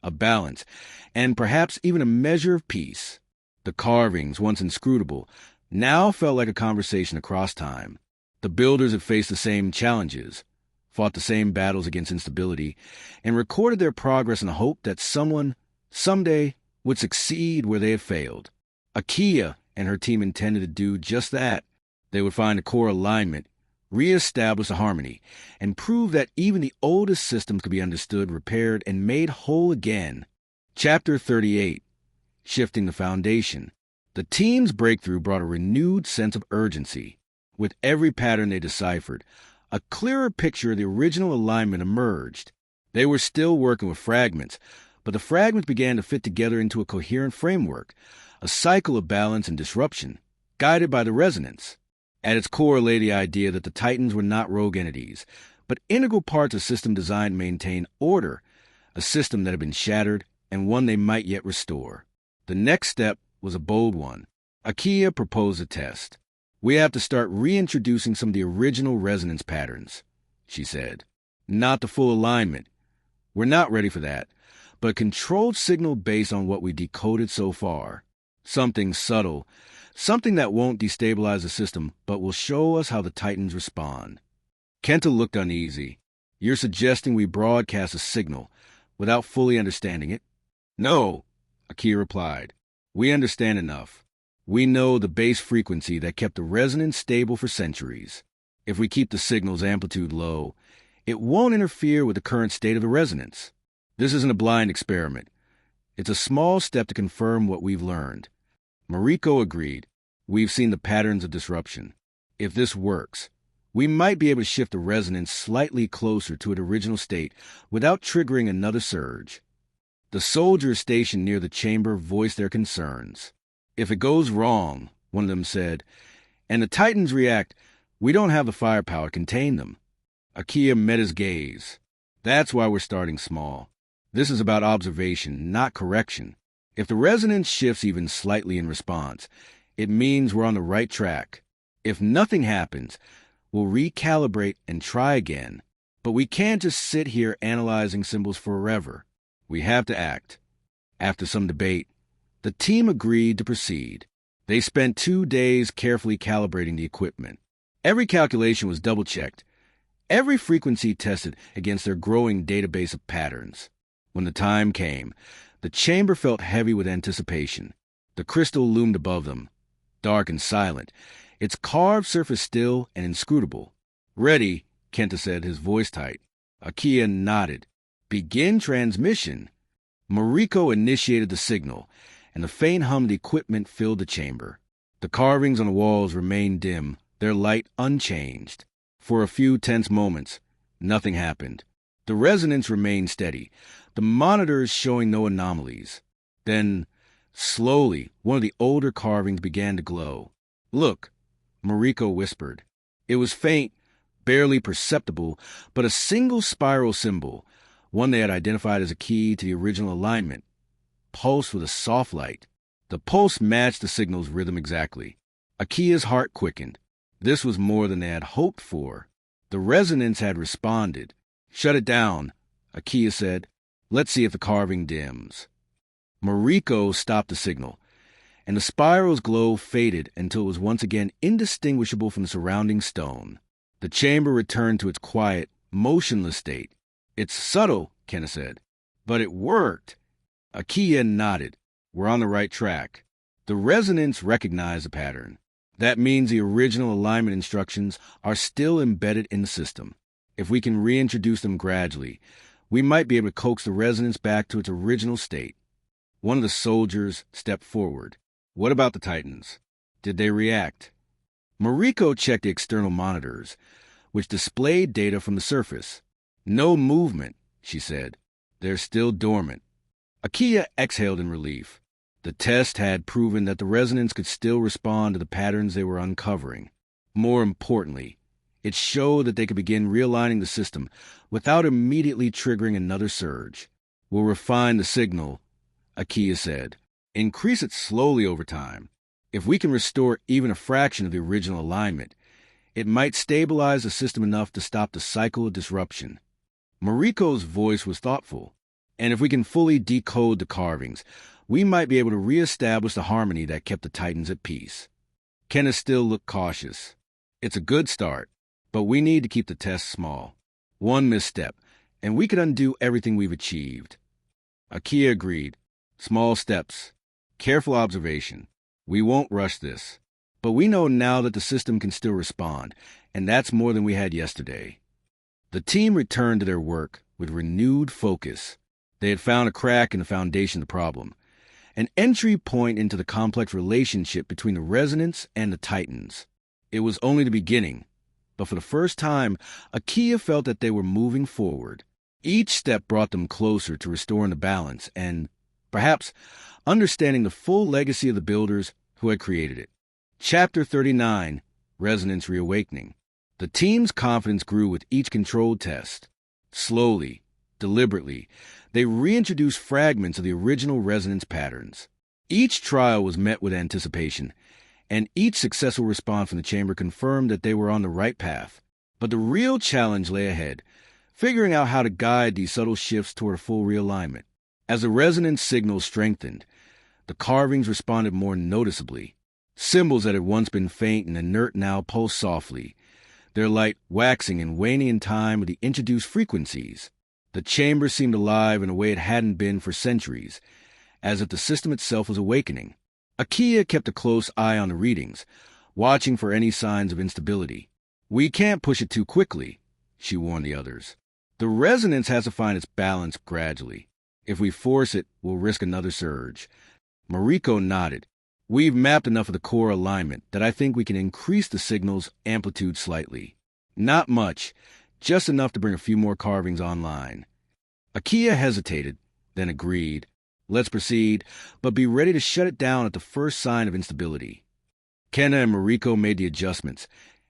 a balance, and perhaps even a measure of peace. The carvings, once inscrutable, now felt like a conversation across time. The Builders had faced the same challenges, fought the same battles against instability, and recorded their progress in the hope that someone, someday, would succeed where they had failed. Akia and her team intended to do just that. They would find a core alignment, reestablish a harmony, and prove that even the oldest systems could be understood, repaired, and made whole again. Chapter 38. Shifting the Foundation. The team's breakthrough brought a renewed sense of urgency. With every pattern they deciphered, a clearer picture of the original alignment emerged. They were still working with fragments, but the fragments began to fit together into a coherent framework, a cycle of balance and disruption, guided by the resonance. At its core lay the idea that the Titans were not rogue entities, but integral parts of a system designed to maintain order, a system that had been shattered and one they might yet restore. The next step was a bold one. Akia proposed a test. We have to start reintroducing some of the original resonance patterns, she said. Not the full alignment. We're not ready for that, but a controlled signal based on what we decoded so far. Something subtle, something that won't destabilize the system, but will show us how the Titans respond. Kenta looked uneasy. You're suggesting we broadcast a signal without fully understanding it? No, Akia replied. We understand enough. We know the base frequency that kept the resonance stable for centuries. If we keep the signal's amplitude low, it won't interfere with the current state of the resonance. This isn't a blind experiment. It's a small step to confirm what we've learned. Mariko agreed. We've seen the patterns of disruption. If this works, we might be able to shift the resonance slightly closer to its original state without triggering another surge. The soldiers stationed near the chamber voiced their concerns. If it goes wrong, one of them said, and the Titans react, we don't have the firepower to contain them. Akia met his gaze. That's why we're starting small. This is about observation, not correction. If the resonance shifts even slightly in response, it means we're on the right track. If nothing happens, we'll recalibrate and try again. But we can't just sit here analyzing symbols forever. We have to act. After some debate, the team agreed to proceed. They spent 2 days carefully calibrating the equipment. Every calculation was double-checked, every frequency tested against their growing database of patterns. When the time came, the chamber felt heavy with anticipation. The crystal loomed above them, dark and silent, its carved surface still and inscrutable. "Ready," Kenta said, his voice tight. Akia nodded. "Begin transmission." Mariko initiated the signal, and the faint hum of the equipment filled the chamber. The carvings on the walls remained dim, their light unchanged. For a few tense moments, nothing happened. The resonance remained steady, the monitors showing no anomalies. Then, slowly, one of the older carvings began to glow. "Look," Mariko whispered. It was faint, barely perceptible, but a single spiral symbol, one they had identified as a key to the original alignment, pulsed with a soft light. The pulse matched the signal's rhythm exactly. Akia's heart quickened. This was more than they had hoped for. The resonance had responded. "Shut it down," Akia said. "Let's see if the carving dims." Mariko stopped the signal, and the spiral's glow faded until it was once again indistinguishable from the surrounding stone. The chamber returned to its quiet, motionless state. "It's subtle," Kenta said, "but it worked." Akia nodded. "We're on the right track." The resonance recognized the pattern. That means the original alignment instructions are still embedded in the system. If we can reintroduce them gradually, we might be able to coax the resonance back to its original state. One of the soldiers stepped forward. "What about the Titans? Did they react?" Mariko checked the external monitors, which displayed data from the surface. "No movement," she said. "They're still dormant." Akia exhaled in relief. The test had proven that the resonance could still respond to the patterns they were uncovering. More importantly, it showed that they could begin realigning the system without immediately triggering another surge. "We'll refine the signal," Akia said. "Increase it slowly over time. If we can restore even a fraction of the original alignment, it might stabilize the system enough to stop the cycle of disruption." Mariko's voice was thoughtful. "And if we can fully decode the carvings, we might be able to reestablish the harmony that kept the Titans at peace." Kenta still looked cautious. "It's a good start, but we need to keep the test small. One misstep, and we could undo everything we've achieved." Akia agreed. "Small steps. Careful observation. We won't rush this. But we know now that the system can still respond, and that's more than we had yesterday." The team returned to their work with renewed focus. They had found a crack in the foundation of the problem, an entry point into the complex relationship between the resonance and the Titans. It was only the beginning, but for the first time, Akia felt that they were moving forward. Each step brought them closer to restoring the balance and, perhaps, understanding the full legacy of the builders who had created it. Chapter 39, Resonance Reawakening. The team's confidence grew with each controlled test. Slowly, deliberately, they reintroduced fragments of the original resonance patterns. Each trial was met with anticipation, and each successful response from the chamber confirmed that they were on the right path. But the real challenge lay ahead, figuring out how to guide these subtle shifts toward a full realignment. As the resonance signal strengthened, the carvings responded more noticeably. Symbols that had once been faint and inert now pulsed softly, their light waxing and waning in time with the introduced frequencies. The chamber seemed alive in a way it hadn't been for centuries, as if the system itself was awakening. Akia kept a close eye on the readings, watching for any signs of instability. "We can't push it too quickly," she warned the others. "The resonance has to find its balance gradually. If we force it, we'll risk another surge." Mariko nodded. "We've mapped enough of the core alignment that I think we can increase the signal's amplitude slightly. Not much, just enough to bring a few more carvings online." Akia hesitated, then agreed. "Let's proceed, but be ready to shut it down at the first sign of instability." Kenta and Mariko made the adjustments,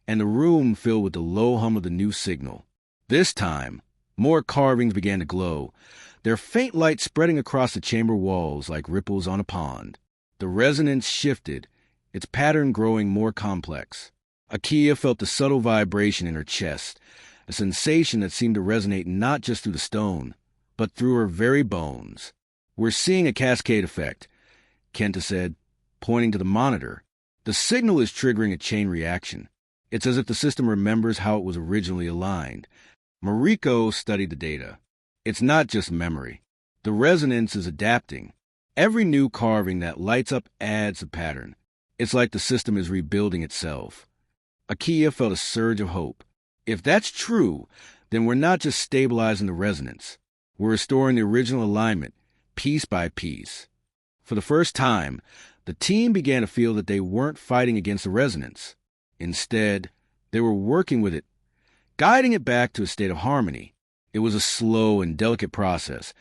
and the room filled with the low hum of the new signal. This time, more carvings began to glow, their faint light spreading across the chamber walls like ripples on a pond. The resonance shifted, its pattern growing more complex. Akia felt the subtle vibration in her chest, a sensation that seemed to resonate not just through the stone, but through her very bones. "We're seeing a cascade effect," Kenta said, pointing to the monitor. "The signal is triggering a chain reaction. It's as if the system remembers how it was originally aligned." Mariko studied the data. "It's not just memory. The resonance is adapting. Every new carving that lights up adds a pattern. It's like the system is rebuilding itself. Akia felt a surge of hope. If that's true, then we're not just stabilizing the resonance. We're restoring the original alignment, piece by piece. For the first time, the team began to feel that they weren't fighting against the resonance. Instead, they were working with it, guiding it back to a state of harmony. It was a slow and delicate process,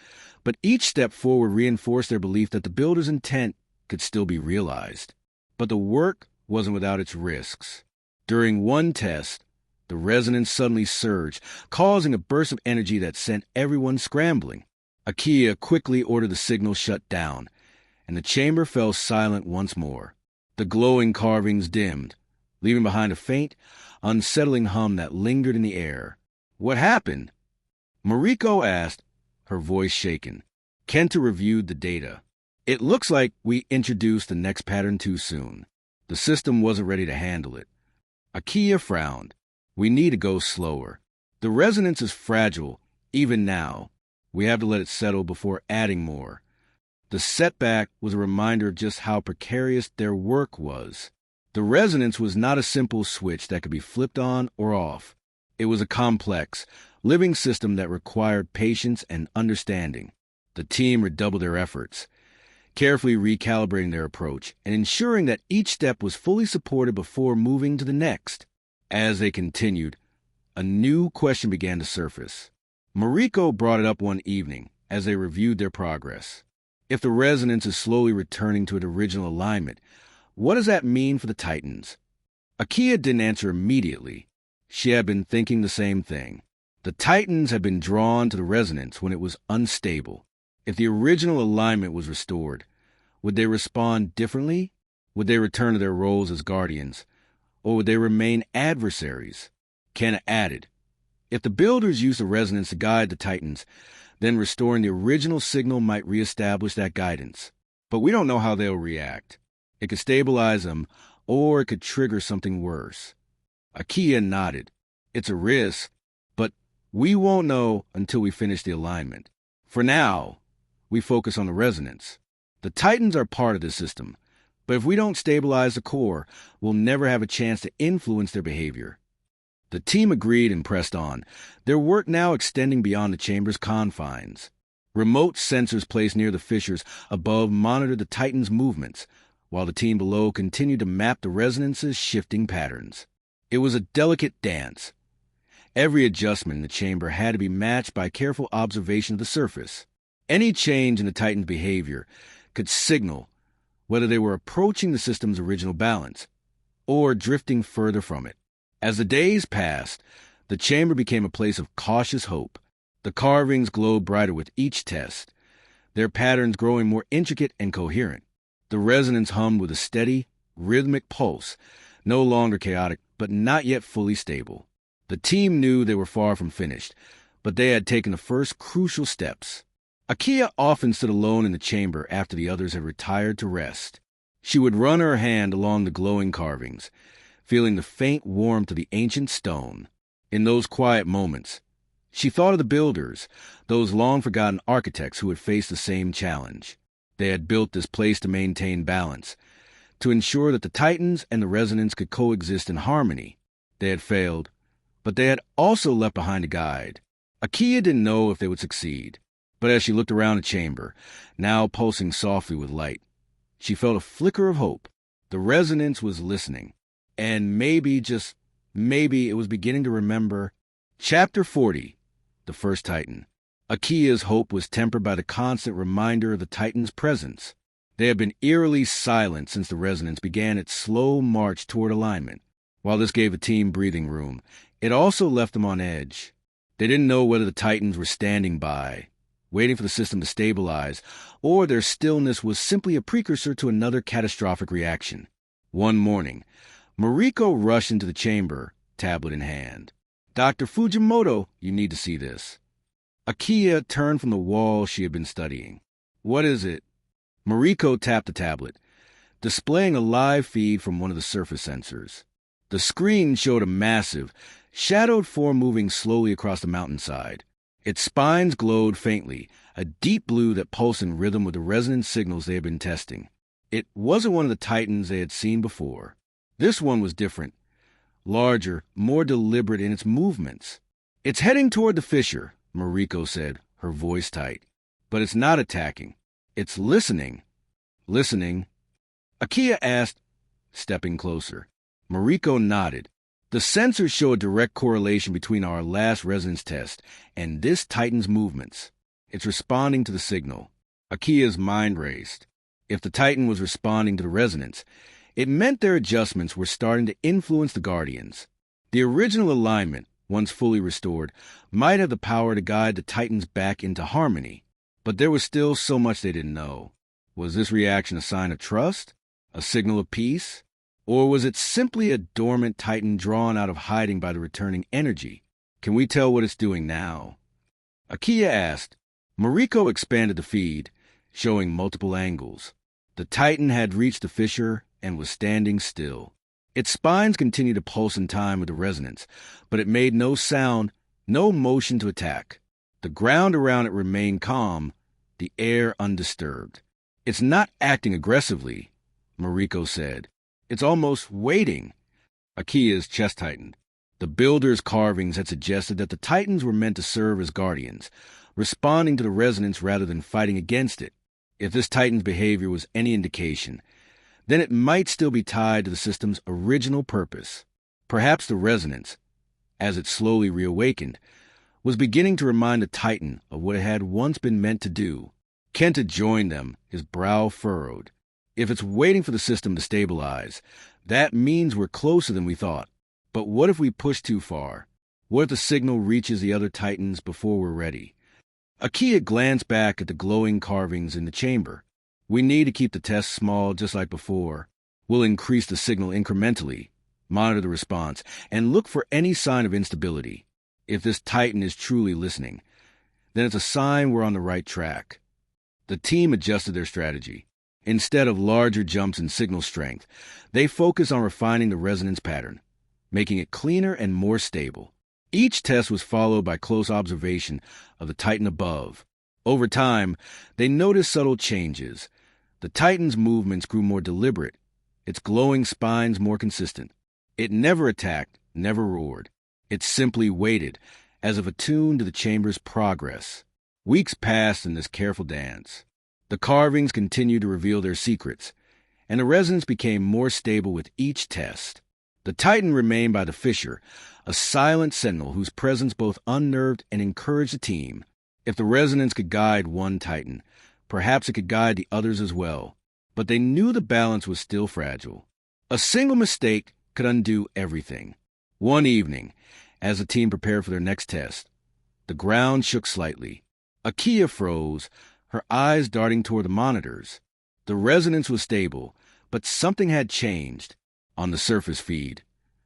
but each step forward reinforced their belief that the builder's intent could still be realized. But the work wasn't without its risks. During one test, the resonance suddenly surged, causing a burst of energy that sent everyone scrambling. Akia quickly ordered the signal shut down, and the chamber fell silent once more. The glowing carvings dimmed, leaving behind a faint, unsettling hum that lingered in the air. "What happened?" Mariko asked, her voice shaken. Kenta reviewed the data. "It looks like we introduced the next pattern too soon. The system wasn't ready to handle it." Akia frowned. "We need to go slower. The resonance is fragile, even now. We have to let it settle before adding more." The setback was a reminder of just how precarious their work was. The resonance was not a simple switch that could be flipped on or off. It was a complex, living system that required patience and understanding. The team redoubled their efforts, carefully recalibrating their approach and ensuring that each step was fully supported before moving to the next. As they continued, a new question began to surface. Mariko brought it up one evening as they reviewed their progress. If the resonance is slowly returning to its original alignment, what does that mean for the Titans? Akia didn't answer immediately. She had been thinking the same thing. The Titans had been drawn to the resonance when it was unstable. If the original alignment was restored, would they respond differently? Would they return to their roles as guardians? Or would they remain adversaries? Kenna added, "If the builders use the resonance to guide the Titans, then restoring the original signal might reestablish that guidance. But we don't know how they'll react. It could stabilize them, or it could trigger something worse." Akia nodded. "It's a risk, but we won't know until we finish the alignment. For now, we focus on the resonance. The Titans are part of this system, but if we don't stabilize the core, we'll never have a chance to influence their behavior." The team agreed and pressed on, their work now extending beyond the chamber's confines. Remote sensors placed near the fissures above monitored the Titans' movements, while the team below continued to map the resonance's shifting patterns. It was a delicate dance. Every adjustment in the chamber had to be matched by careful observation of the surface. Any change in the Titan's behavior could signal whether they were approaching the system's original balance or drifting further from it. As the days passed, the chamber became a place of cautious hope. The carvings glowed brighter with each test, their patterns growing more intricate and coherent. The resonance hummed with a steady, rhythmic pulse, no longer chaotic, but not yet fully stable. The team knew they were far from finished, but they had taken the first crucial steps. Akia often stood alone in the chamber after the others had retired to rest. She would run her hand along the glowing carvings, feeling the faint warmth of the ancient stone. In those quiet moments, she thought of the builders, those long-forgotten architects who had faced the same challenge. They had built this place to maintain balance, to ensure that the Titans and the resonance could coexist in harmony. They had failed, but they had also left behind a guide. Akia didn't know if they would succeed, but as she looked around the chamber, now pulsing softly with light, she felt a flicker of hope. The resonance was listening. And maybe, just maybe, it was beginning to remember. Chapter 40, The First Titan. Akia's hope was tempered by the constant reminder of the Titan's presence. They had been eerily silent since the resonance began its slow march toward alignment. While this gave the team breathing room, it also left them on edge. They didn't know whether the Titans were standing by, waiting for the system to stabilize, or their stillness was simply a precursor to another catastrophic reaction. One morning, Mariko rushed into the chamber, tablet in hand. "Dr. Fujimoto, you need to see this." Akia turned from the wall she had been studying. "What is it?" Mariko tapped the tablet, displaying a live feed from one of the surface sensors. The screen showed a massive, shadowed form moving slowly across the mountainside. Its spines glowed faintly, a deep blue that pulsed in rhythm with the resonance signals they had been testing. It wasn't one of the titans they had seen before. This one was different, larger, more deliberate in its movements. "It's heading toward the fissure," Mariko said, her voice tight. "But it's not attacking. It's listening." "Listening?" Akia asked, stepping closer. Mariko nodded. "The sensors show a direct correlation between our last resonance test and this titan's movements. It's responding to the signal." Akia's mind raced. If the titan was responding to the resonance, it meant their adjustments were starting to influence the Guardians. The original alignment, once fully restored, might have the power to guide the titans back into harmony. But there was still so much they didn't know. Was this reaction a sign of trust? A signal of peace? Or was it simply a dormant titan drawn out of hiding by the returning energy? Can we tell what it's doing now? Akia asked. Mariko expanded the feed, showing multiple angles. The titan had reached the fissure and was standing still. Its spines continued to pulse in time with the resonance, but it made no sound, no motion to attack. The ground around it remained calm, the air undisturbed. "It's not acting aggressively," Mariko said. "It's almost waiting." Akia's chest tightened. The builder's carvings had suggested that the titans were meant to serve as guardians, responding to the resonance rather than fighting against it. If this titan's behavior was any indication, then it might still be tied to the system's original purpose. Perhaps the resonance, as it slowly reawakened, was beginning to remind the titan of what it had once been meant to do. Kenta joined them, his brow furrowed. If it's waiting for the system to stabilize, that means we're closer than we thought. But what if we push too far? What if the signal reaches the other titans before we're ready? Akia glanced back at the glowing carvings in the chamber. "We need to keep the tests small just like before. We'll increase the signal incrementally, monitor the response, and look for any sign of instability. If this titan is truly listening, then it's a sign we're on the right track." The team adjusted their strategy. Instead of larger jumps in signal strength, they focused on refining the resonance pattern, making it cleaner and more stable. Each test was followed by close observation of the titan above. Over time, they noticed subtle changes. The titan's movements grew more deliberate, its glowing spines more consistent. It never attacked, never roared. It simply waited, as if attuned to the chamber's progress. Weeks passed in this careful dance. The carvings continued to reveal their secrets, and the resonance became more stable with each test. The titan remained by the fissure, a silent sentinel whose presence both unnerved and encouraged the team. If the resonance could guide one titan, perhaps it could guide the others as well. But they knew the balance was still fragile. A single mistake could undo everything. One evening, as the team prepared for their next test, the ground shook slightly. Akia froze, her eyes darting toward the monitors. The resonance was stable, but something had changed. On the surface feed,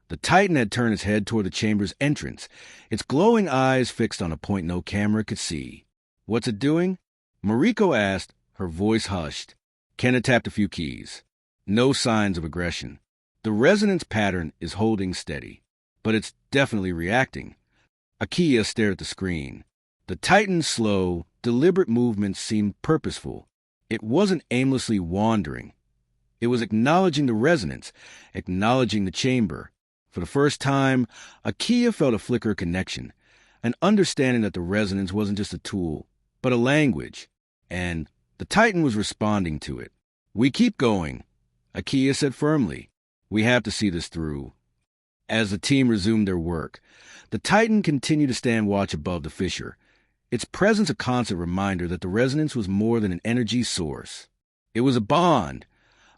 the titan had turned its head toward the chamber's entrance, its glowing eyes fixed on a point no camera could see. "What's it doing?" Mariko asked, her voice hushed. Kenta tapped a few keys. No signs of aggression. The resonance pattern is holding steady, but it's definitely reacting. Akia stared at the screen. The titan's slow, deliberate movements seemed purposeful. It wasn't aimlessly wandering. It was acknowledging the resonance, acknowledging the chamber. For the first time, Akia felt a flicker of connection, an understanding that the resonance wasn't just a tool, but a language, and the titan was responding to it. "We keep going," Akia said firmly. "We have to see this through." As the team resumed their work, the titan continued to stand watch above the fissure, its presence a constant reminder that the resonance was more than an energy source. It was a bond,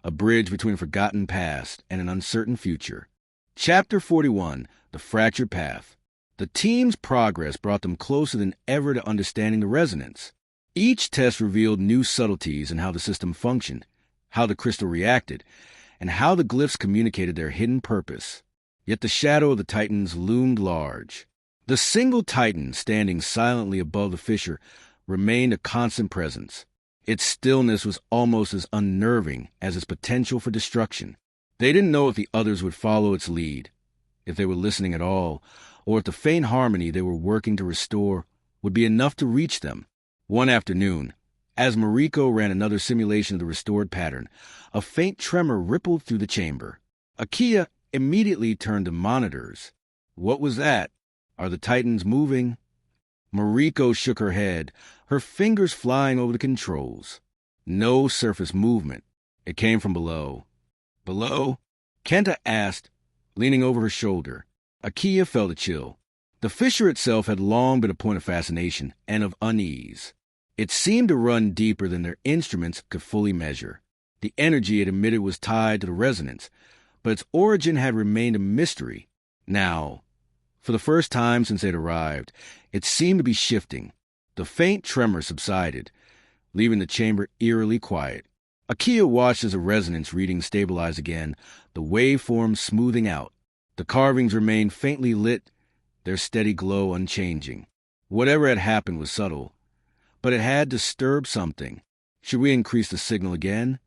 a bridge between a forgotten past and an uncertain future. Chapter 41, The Fractured Path. The team's progress brought them closer than ever to understanding the resonance. Each test revealed new subtleties in how the system functioned, how the crystal reacted, and how the glyphs communicated their hidden purpose. Yet the shadow of the titans loomed large. The single titan standing silently above the fissure remained a constant presence. Its stillness was almost as unnerving as its potential for destruction. They didn't know if the others would follow its lead, if they were listening at all, or if the faint harmony they were working to restore would be enough to reach them. One afternoon, as Mariko ran another simulation of the restored pattern, a faint tremor rippled through the chamber. Akia immediately turned to monitors. What was that? Are the Titans moving? Mariko shook her head, her fingers flying over the controls. No surface movement. It came from below. Below? Kenta asked, leaning over her shoulder. Akia felt a chill. The fissure itself had long been a point of fascination and of unease. It seemed to run deeper than their instruments could fully measure. The energy it emitted was tied to the resonance, but its origin had remained a mystery. Now, for the first time since they'd arrived, it seemed to be shifting. The faint tremor subsided, leaving the chamber eerily quiet. Akia watched as the resonance reading stabilized again, the waveform smoothing out. The carvings remained faintly lit, their steady glow unchanging. Whatever had happened was subtle, but it had disturbed something. Should we increase the signal again?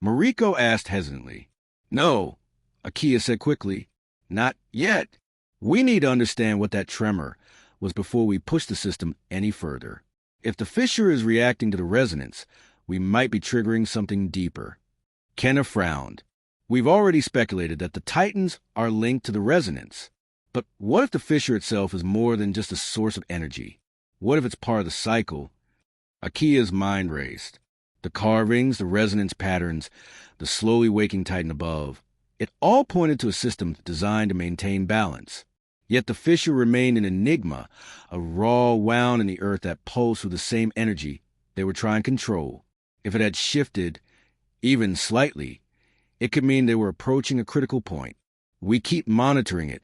Mariko asked hesitantly. No, Akia said quickly. Not yet. We need to understand what that tremor was before we push the system any further. If the fissure is reacting to the resonance, we might be triggering something deeper. Kenna frowned. We've already speculated that the Titans are linked to the resonance. But what if the fissure itself is more than just a source of energy? What if it's part of the cycle? Akia's mind raced. The carvings, the resonance patterns, the slowly waking Titan above. It all pointed to a system designed to maintain balance. Yet the fissure remained an enigma, a raw wound in the earth that pulsed with the same energy they were trying to control. If it had shifted, even slightly, it could mean they were approaching a critical point. We keep monitoring it,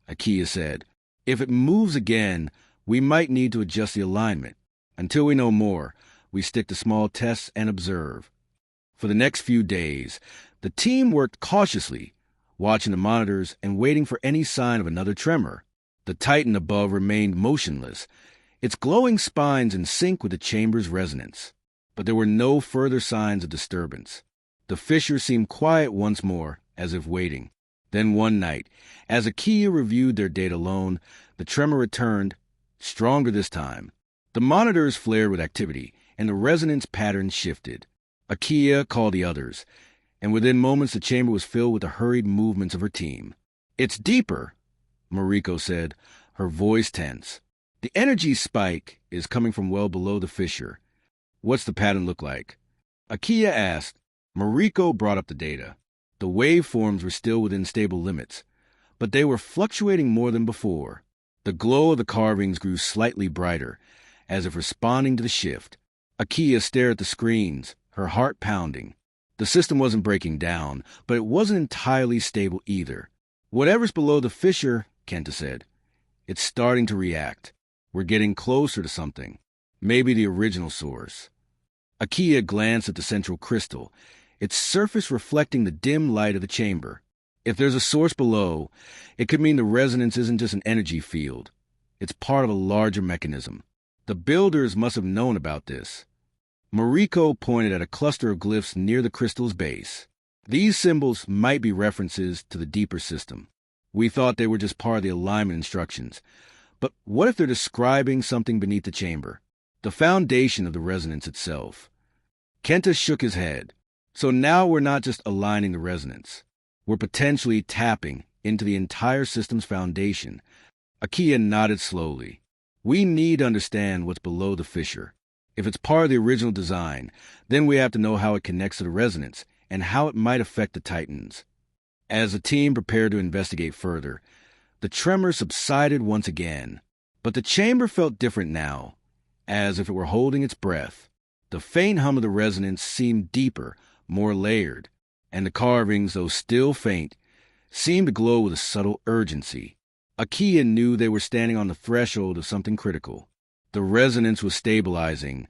Akia said. If it moves again, we might need to adjust the alignment. Until we know more, we stick to small tests and observe. For the next few days, the team worked cautiously, watching the monitors and waiting for any sign of another tremor. The Titan above remained motionless, its glowing spines in sync with the chamber's resonance. But there were no further signs of disturbance. The fissure seemed quiet once more, as if waiting. Then one night, as Akia reviewed their data alone, the tremor returned, stronger this time. The monitors flared with activity, and the resonance pattern shifted. Akia called the others, and within moments the chamber was filled with the hurried movements of her team. It's deeper, Mariko said, her voice tense. The energy spike is coming from well below the fissure. What's the pattern look like? Akia asked. Mariko brought up the data. The waveforms were still within stable limits, but they were fluctuating more than before. The glow of the carvings grew slightly brighter, as if responding to the shift. Akia stared at the screens, her heart pounding. The system wasn't breaking down, but it wasn't entirely stable either. Whatever's below the fissure, Kenta said, it's starting to react. We're getting closer to something. Maybe the original source. Akia glanced at the central crystal, its surface reflecting the dim light of the chamber. If there's a source below, it could mean the resonance isn't just an energy field. It's part of a larger mechanism. The builders must have known about this. Mariko pointed at a cluster of glyphs near the crystal's base. These symbols might be references to the deeper system. We thought they were just part of the alignment instructions. But what if they're describing something beneath the chamber? The foundation of the resonance itself. Kenta shook his head. So now we're not just aligning the resonance. We're potentially tapping into the entire system's foundation. Akia nodded slowly. We need to understand what's below the fissure. If it's part of the original design, then we have to know how it connects to the resonance and how it might affect the Titans. As the team prepared to investigate further, the tremor subsided once again. But the chamber felt different now, as if it were holding its breath. The faint hum of the resonance seemed deeper, more layered, and the carvings, though still faint, seemed to glow with a subtle urgency. Akia knew they were standing on the threshold of something critical. The resonance was stabilizing,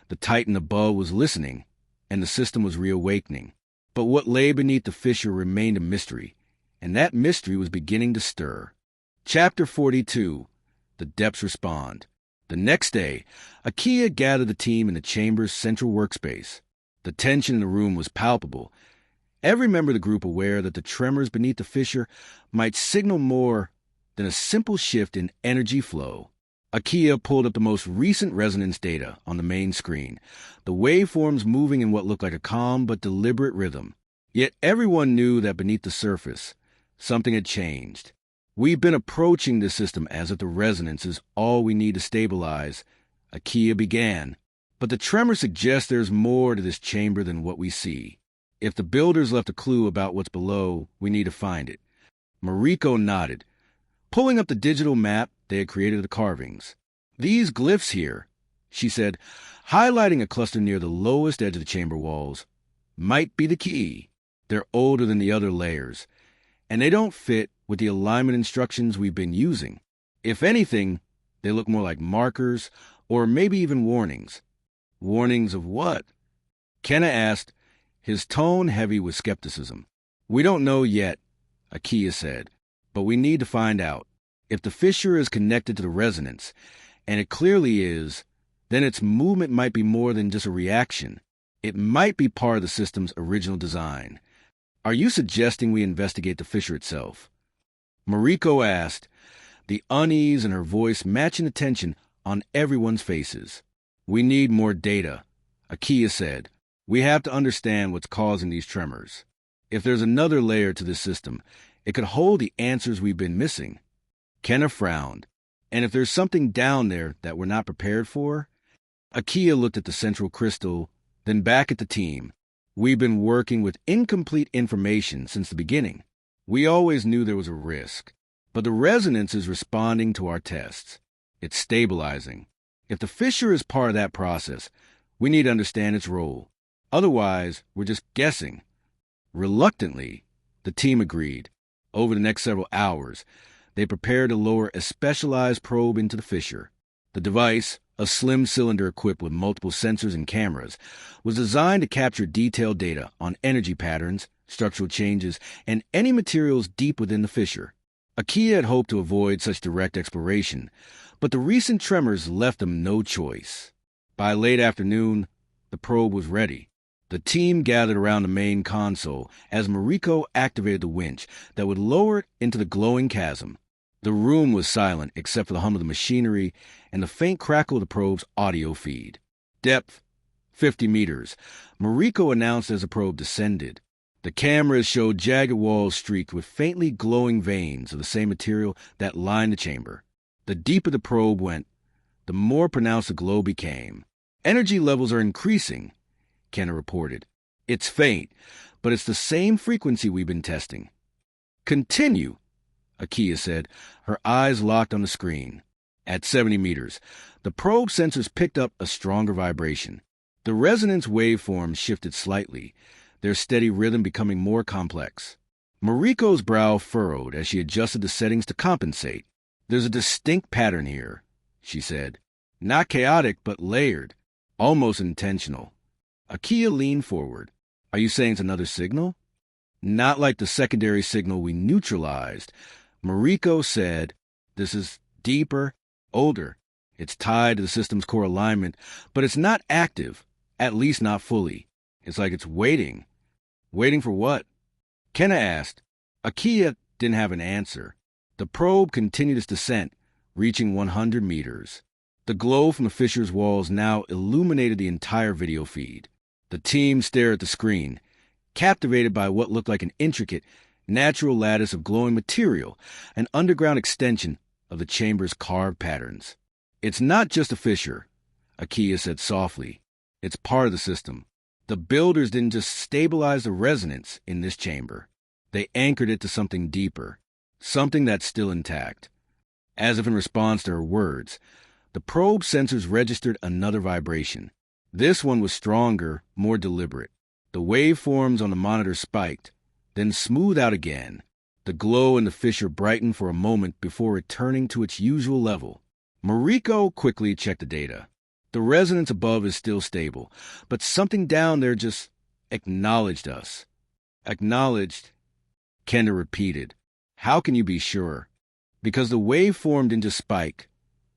the Titan above was listening, and the system was reawakening. But what lay beneath the fissure remained a mystery, and that mystery was beginning to stir. Chapter 42. The Depths Respond. The next day, Akia gathered the team in the chamber's central workspace. The tension in the room was palpable, every member of the group aware that the tremors beneath the fissure might signal more than a simple shift in energy flow. Akia pulled up the most recent resonance data on the main screen, the waveforms moving in what looked like a calm but deliberate rhythm. Yet everyone knew that beneath the surface, something had changed. We've been approaching this system as if the resonance is all we need to stabilize, Akia began. But the tremor suggests there's more to this chamber than what we see. If the builders left a clue about what's below, we need to find it. Mariko nodded, pulling up the digital map they had created of the carvings. These glyphs here, she said, highlighting a cluster near the lowest edge of the chamber walls, might be the key. They're older than the other layers, and they don't fit with the alignment instructions we've been using. If anything, they look more like markers, or maybe even warnings. Warnings of what? Kenna asked, his tone heavy with skepticism. We don't know yet, Akia said, but we need to find out. If the fissure is connected to the resonance, and it clearly is, then its movement might be more than just a reaction. It might be part of the system's original design. Are you suggesting we investigate the fissure itself? Mariko asked, the unease in her voice matching the tension on everyone's faces. We need more data, Akia said. We have to understand what's causing these tremors. If there's another layer to this system, it could hold the answers we've been missing. Kenna frowned. And if there's something down there that we're not prepared for? Akia looked at the central crystal, then back at the team. We've been working with incomplete information since the beginning. We always knew there was a risk, but the resonance is responding to our tests. It's stabilizing. If the fissure is part of that process, we need to understand its role. Otherwise, we're just guessing. Reluctantly, the team agreed. Over the next several hours, they prepared to lower a specialized probe into the fissure. The device, a slim cylinder equipped with multiple sensors and cameras, was designed to capture detailed data on energy patterns, structural changes, and any materials deep within the fissure. Akia had hoped to avoid such direct exploration, but the recent tremors left them no choice. By late afternoon, the probe was ready. The team gathered around the main console as Mariko activated the winch that would lower it into the glowing chasm. The room was silent except for the hum of the machinery and the faint crackle of the probe's audio feed. Depth, 50 meters, Mariko announced as the probe descended. The cameras showed jagged walls streaked with faintly glowing veins of the same material that lined the chamber. The deeper the probe went, the more pronounced the glow became. Energy levels are increasing, Kenna reported. It's faint, but it's the same frequency we've been testing. Continue, Akia said, her eyes locked on the screen. At 70 meters, the probe sensors picked up a stronger vibration. The resonance waveforms shifted slightly, their steady rhythm becoming more complex. Mariko's brow furrowed as she adjusted the settings to compensate. There's a distinct pattern here, she said. Not chaotic, but layered, almost intentional. Akia leaned forward. Are you saying it's another signal? Not like the secondary signal we neutralized. Mariko said, this is deeper, older. It's tied to the system's core alignment, but it's not active, at least not fully. It's like it's waiting. Waiting for what? Kenna asked. Akia didn't have an answer. The probe continued its descent, reaching 100 meters. The glow from the fissure's walls now illuminated the entire video feed. The team stared at the screen, captivated by what looked like an intricate, natural lattice of glowing material, an underground extension of the chamber's carved patterns. It's not just a fissure, Akia said softly. It's part of the system. The builders didn't just stabilize the resonance in this chamber. They anchored it to something deeper, something that's still intact. As if in response to her words, the probe sensors registered another vibration. This one was stronger, more deliberate. The waveforms on the monitor spiked, then smoothed out again. The glow in the fissure brightened for a moment before returning to its usual level. Mariko quickly checked the data. The resonance above is still stable, but something down there just acknowledged us. Acknowledged, Kenna repeated. How can you be sure? Because the waveform didn't just spike,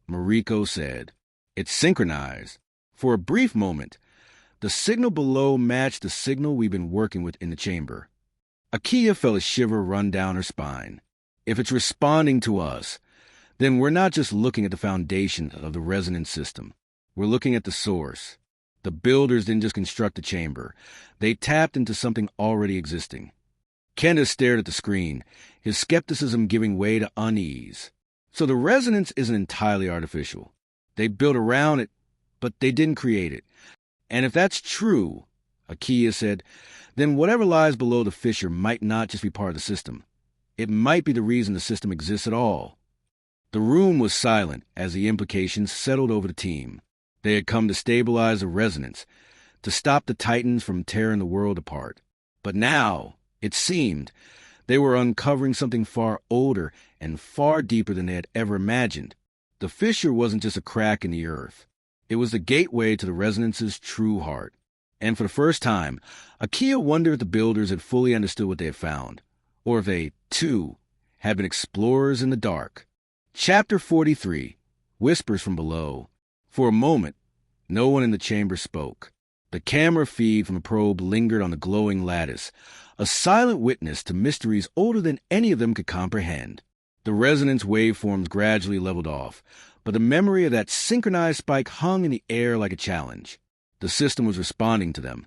Mariko said. It's synchronized. For a brief moment, the signal below matched the signal we've been working with in the chamber. Akia felt a shiver run down her spine. If it's responding to us, then we're not just looking at the foundation of the resonance system. We're looking at the source. The builders didn't just construct the chamber. They tapped into something already existing. Kenda stared at the screen, his skepticism giving way to unease. So the resonance isn't entirely artificial. They built around it, but they didn't create it. And if that's true, Akia said, then whatever lies below the fissure might not just be part of the system. It might be the reason the system exists at all. The room was silent as the implications settled over the team. They had come to stabilize the resonance, to stop the Titans from tearing the world apart. But now, it seemed, they were uncovering something far older and far deeper than they had ever imagined. The fissure wasn't just a crack in the earth. It was the gateway to the resonance's true heart. And for the first time, Akia wondered if the builders had fully understood what they had found, or if they, too, had been explorers in the dark. Chapter 43, Whispers from Below. For a moment, no one in the chamber spoke. The camera feed from the probe lingered on the glowing lattice, a silent witness to mysteries older than any of them could comprehend. The resonance waveforms gradually leveled off, but the memory of that synchronized spike hung in the air like a challenge. The system was responding to them,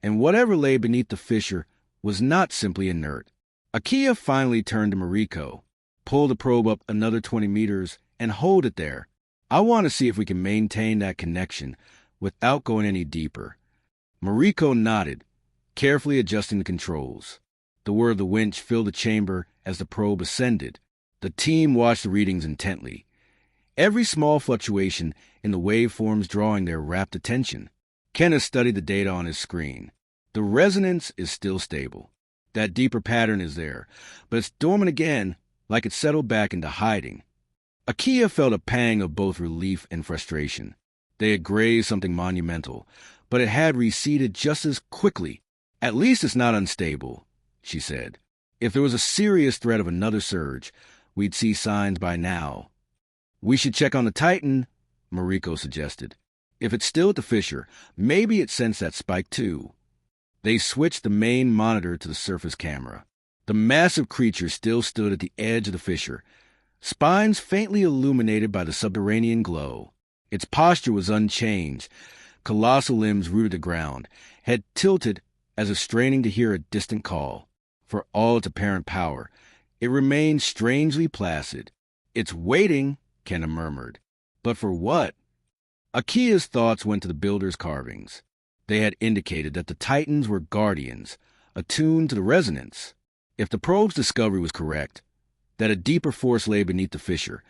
and whatever lay beneath the fissure was not simply inert. Akia finally turned to Mariko. Pull the probe up another 20 meters and hold it there. I want to see if we can maintain that connection without going any deeper. Mariko nodded, carefully adjusting the controls. The whir of the winch filled the chamber as the probe ascended. The team watched the readings intently, every small fluctuation in the waveforms drawing their rapt attention. Kenneth studied the data on his screen. The resonance is still stable. That deeper pattern is there, but it's dormant again, like it settled back into hiding. Akia felt a pang of both relief and frustration. They had grazed something monumental, but it had receded just as quickly. At least it's not unstable, she said. If there was a serious threat of another surge, we'd see signs by now. We should check on the Titan, Mariko suggested. If it's still at the fissure, maybe it sensed that spike too. They switched the main monitor to the surface camera. The massive creature still stood at the edge of the fissure, spines faintly illuminated by the subterranean glow. Its posture was unchanged, colossal limbs rooted to ground, head tilted as if straining to hear a distant call. For all its apparent power, it remained strangely placid. It's waiting, Kenna murmured. But for what? Akia's thoughts went to the builder's carvings. They had indicated that the Titans were guardians, attuned to the resonance. If the probe's discovery was correct, that a deeper force lay beneath the fissure,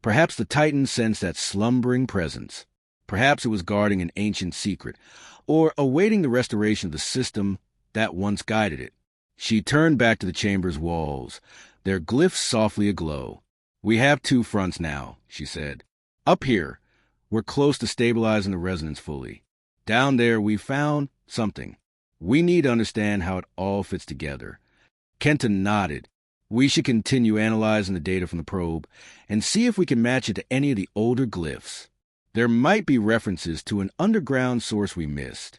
perhaps the Titans sensed that slumbering presence. Perhaps it was guarding an ancient secret, or awaiting the restoration of the system that once guided it. She turned back to the chamber's walls, their glyphs softly aglow. We have two fronts now, she said. Up here, we're close to stabilizing the resonance fully. Down there, we found something. We need to understand how it all fits together. Kenta nodded. We should continue analyzing the data from the probe and see if we can match it to any of the older glyphs. There might be references to an underground source we missed.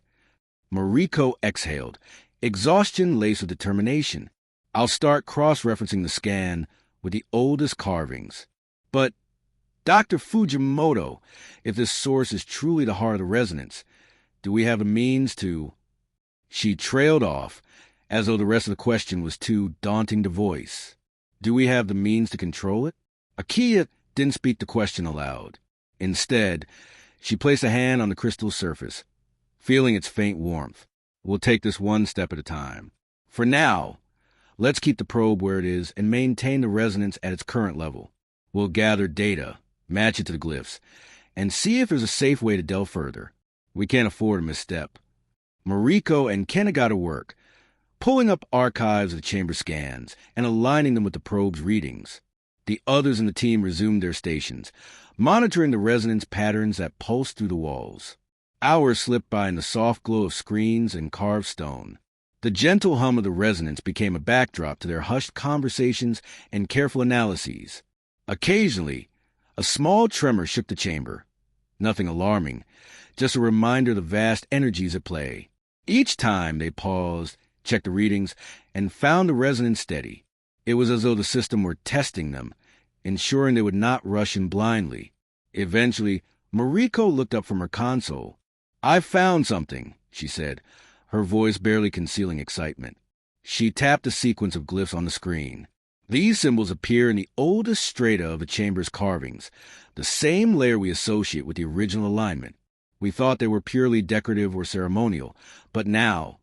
Mariko exhaled, exhaustion laced with determination. I'll start cross-referencing the scan with the oldest carvings. But, Dr. Fujimoto, if this source is truly the heart of the resonance, do we have a means to... She trailed off, as though the rest of the question was too daunting to voice. Do we have the means to control it? Akia didn't speak the question aloud. Instead, she placed a hand on the crystal surface, feeling its faint warmth. We'll take this one step at a time. For now, let's keep the probe where it is and maintain the resonance at its current level. We'll gather data, match it to the glyphs, and see if there's a safe way to delve further. We can't afford a misstep. Mariko and Kenna got to work, pulling up archives of the chamber scans and aligning them with the probe's readings. The others in the team resumed their stations, monitoring the resonance patterns that pulsed through the walls. Hours slipped by in the soft glow of screens and carved stone. The gentle hum of the resonance became a backdrop to their hushed conversations and careful analyses. Occasionally, a small tremor shook the chamber. Nothing alarming, just a reminder of the vast energies at play. Each time they paused, checked the readings, and found the resonance steady. It was as though the system were testing them, ensuring they would not rush in blindly. Eventually, Mariko looked up from her console. "I've found something," she said, her voice barely concealing excitement. She tapped a sequence of glyphs on the screen. These symbols appear in the oldest strata of the chamber's carvings, the same layer we associate with the original alignment. We thought they were purely decorative or ceremonial, but now,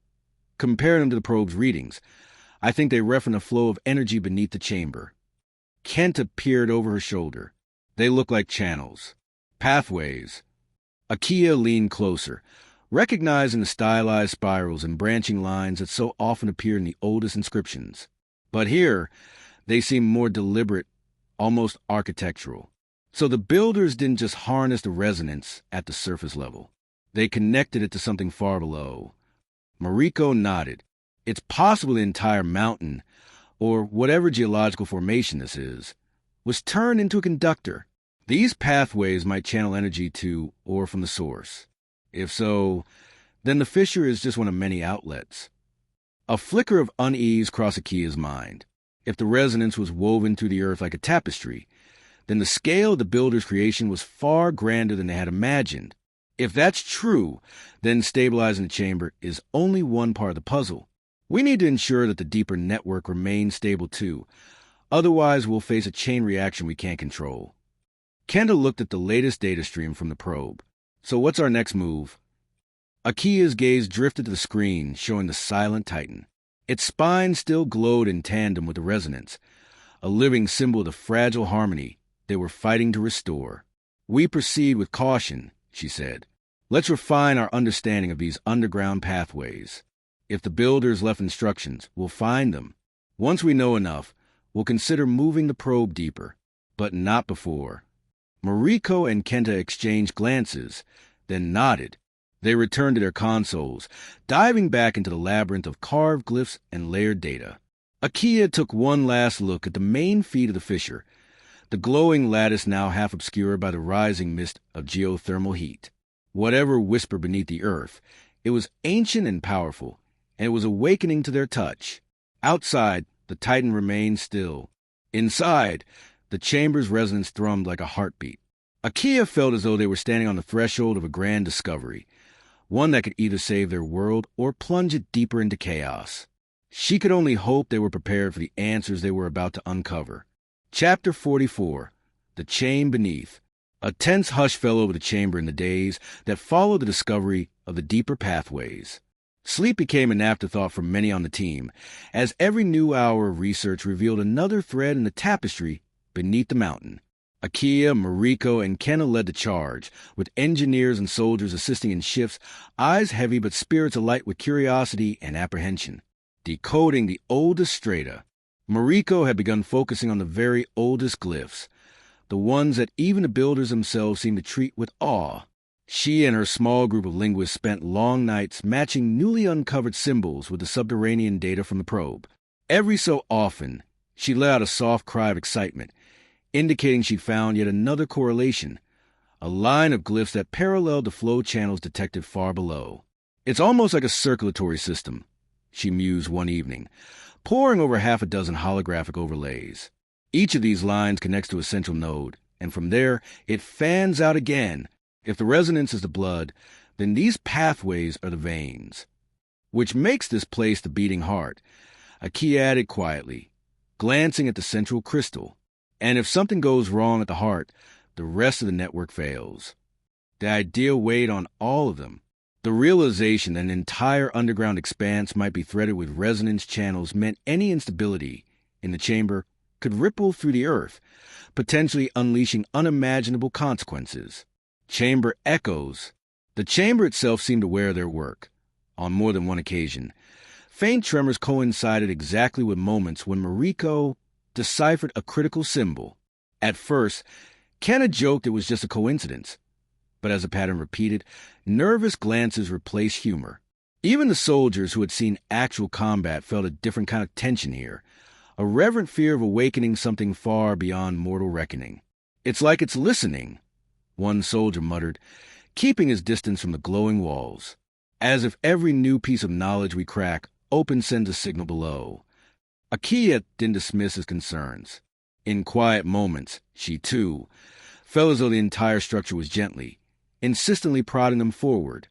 comparing them to the probe's readings, I think they reference a flow of energy beneath the chamber. Kenta peered over her shoulder. They look like channels. Pathways. Akia leaned closer, recognizing the stylized spirals and branching lines that so often appear in the oldest inscriptions. But here, they seem more deliberate, almost architectural. So the builders didn't just harness the resonance at the surface level. They connected it to something far below. Mariko nodded. It's possible the entire mountain, or whatever geological formation this is, was turned into a conductor. These pathways might channel energy to or from the source. If so, then the fissure is just one of many outlets. A flicker of unease crossed Akia's mind. If the resonance was woven through the earth like a tapestry, then the scale of the builder's creation was far grander than they had imagined. If that's true, then stabilizing the chamber is only one part of the puzzle. We need to ensure that the deeper network remains stable too. Otherwise, we'll face a chain reaction we can't control. Kenta looked at the latest data stream from the probe. So what's our next move? Akia's gaze drifted to the screen, showing the silent Titan. Its spine still glowed in tandem with the resonance, a living symbol of the fragile harmony they were fighting to restore. "We proceed with caution," she said. "Let's refine our understanding of these underground pathways. If the builders left instructions, we'll find them. Once we know enough, we'll consider moving the probe deeper, but not before." Mariko and Kenta exchanged glances, then nodded. They returned to their consoles, diving back into the labyrinth of carved glyphs and layered data. Akia took one last look at the main feed of the fissure, the glowing lattice now half obscured by the rising mist of geothermal heat. Whatever whispered beneath the earth, it was ancient and powerful, and it was awakening to their touch. Outside, the Titan remained still. Inside, the chamber's resonance thrummed like a heartbeat. Akia felt as though they were standing on the threshold of a grand discovery, one that could either save their world or plunge it deeper into chaos. She could only hope they were prepared for the answers they were about to uncover. Chapter 44. The Chain Beneath. A tense hush fell over the chamber in the days that followed the discovery of the deeper pathways. Sleep became an afterthought for many on the team, as every new hour of research revealed another thread in the tapestry beneath the mountain. Akia, Mariko, and Kenta led the charge, with engineers and soldiers assisting in shifts, eyes heavy but spirits alight with curiosity and apprehension. Decoding the oldest strata, Mariko had begun focusing on the very oldest glyphs, the ones that even the builders themselves seemed to treat with awe. She and her small group of linguists spent long nights matching newly uncovered symbols with the subterranean data from the probe. Every so often, she let out a soft cry of excitement, indicating she'd found yet another correlation, a line of glyphs that paralleled the flow channels detected far below. "It's almost like a circulatory system," she mused one evening, poring over half a dozen holographic overlays. Each of these lines connects to a central node, and from there, it fans out again. If the resonance is the blood, then these pathways are the veins, which makes this place the beating heart. Akia added quietly, glancing at the central crystal. And if something goes wrong at the heart, the rest of the network fails. The idea weighed on all of them. The realization that an entire underground expanse might be threaded with resonance channels meant any instability in the chamber could ripple through the earth, potentially unleashing unimaginable consequences. Chamber echoes. The chamber itself seemed aware of their work. On more than one occasion, faint tremors coincided exactly with moments when Mariko deciphered a critical symbol. At first, Kenta joked it was just a coincidence, but as the pattern repeated, nervous glances replaced humor. Even the soldiers who had seen actual combat felt a different kind of tension here, a reverent fear of awakening something far beyond mortal reckoning. "It's like it's listening," one soldier muttered, keeping his distance from the glowing walls. "As if every new piece of knowledge we crack sends a signal below." Akia didn't dismiss his concerns. In quiet moments, she, too, felt as though the entire structure was gently, insistently prodding them forward,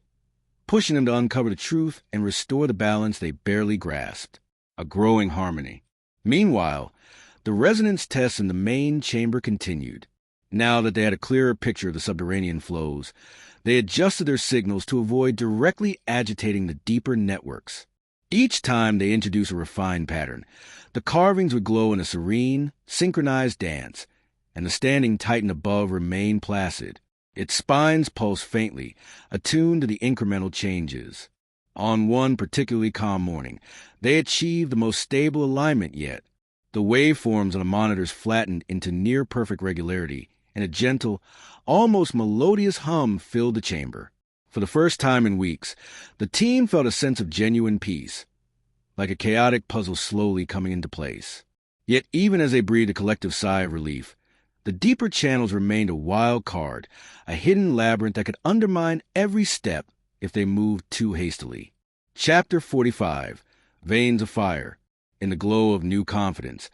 pushing them to uncover the truth and restore the balance they barely grasped. A growing harmony. Meanwhile, the resonance tests in the main chamber continued. Now that they had a clearer picture of the subterranean flows, they adjusted their signals to avoid directly agitating the deeper networks. Each time they introduced a refined pattern, the carvings would glow in a serene, synchronized dance, and the standing titan above remained placid. Its spines pulsed faintly, attuned to the incremental changes. On one particularly calm morning, they achieved the most stable alignment yet. The waveforms on the monitors flattened into near-perfect regularity, and a gentle, almost melodious hum filled the chamber. For the first time in weeks, the team felt a sense of genuine peace, like a chaotic puzzle slowly coming into place. Yet even as they breathed a collective sigh of relief, the deeper channels remained a wild card, a hidden labyrinth that could undermine every step if they moved too hastily. Chapter 45, Veins of Fire. In the glow of new confidence,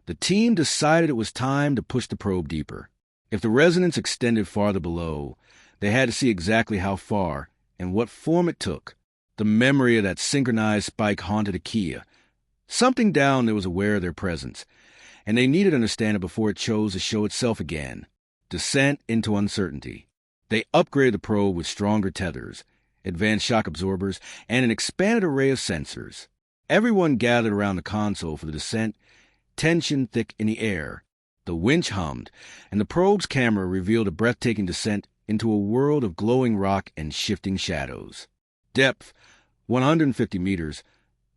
the team decided it was time to push the probe deeper. If the resonance extended farther below, they had to see exactly how far and what form it took. The memory of that synchronized spike haunted Akia. Something down there was aware of their presence, and they needed to understand it before it chose to show itself again. Descent into uncertainty. They upgraded the probe with stronger tethers, advanced shock absorbers, and an expanded array of sensors. Everyone gathered around the console for the descent, tension thick in the air. The winch hummed, and the probe's camera revealed a breathtaking descent into a world of glowing rock and shifting shadows. Depth, 150 meters,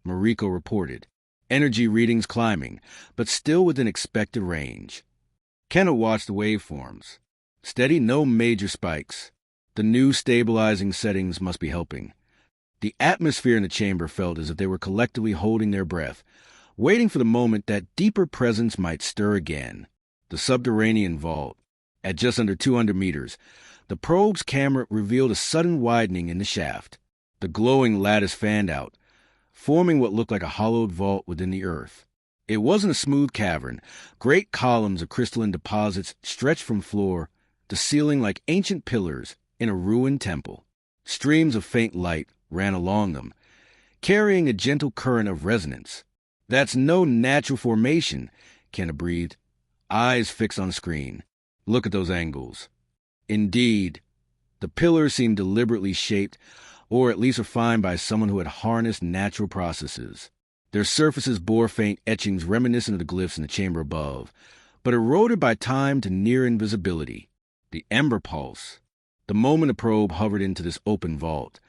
Mariko reported. Energy readings climbing, but still within expected range. Kenna watched the waveforms. Steady, no major spikes. The new stabilizing settings must be helping. The atmosphere in the chamber felt as if they were collectively holding their breath, waiting for the moment that deeper presence might stir again. The subterranean vault. At just under 200 meters, the probe's camera revealed a sudden widening in the shaft. The glowing lattice fanned out, forming what looked like a hollowed vault within the earth. It wasn't a smooth cavern. Great columns of crystalline deposits stretched from floor to ceiling like ancient pillars in a ruined temple. Streams of faint light ran along them, carrying a gentle current of resonance. "That's no natural formation," Kenna breathed, eyes fixed on the screen. "Look at those angles." Indeed, the pillars seemed deliberately shaped, or at least refined by someone who had harnessed natural processes. Their surfaces bore faint etchings reminiscent of the glyphs in the chamber above, but eroded by time to near invisibility. The ember pulse. The moment the probe hovered into this open vault,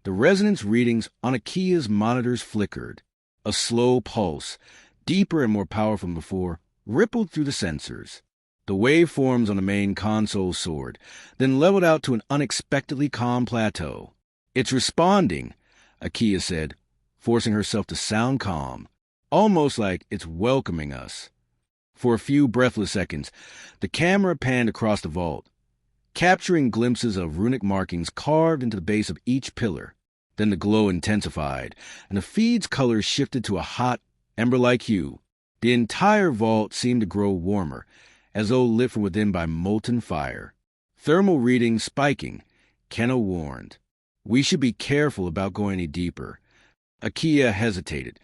the resonance readings on Akia's monitors flickered. A slow pulse, deeper and more powerful than before, rippled through the sensors. The waveforms on the main console soared, then leveled out to an unexpectedly calm plateau. "It's responding," Akia said, forcing herself to sound calm, almost like it's welcoming us. For a few breathless seconds, the camera panned across the vault, capturing glimpses of runic markings carved into the base of each pillar. Then the glow intensified, and the feed's colors shifted to a hot, ember-like hue. The entire vault seemed to grow warmer, as though lit from within by molten fire. Thermal readings spiking, Kenna warned. "We should be careful about going any deeper." Akia hesitated,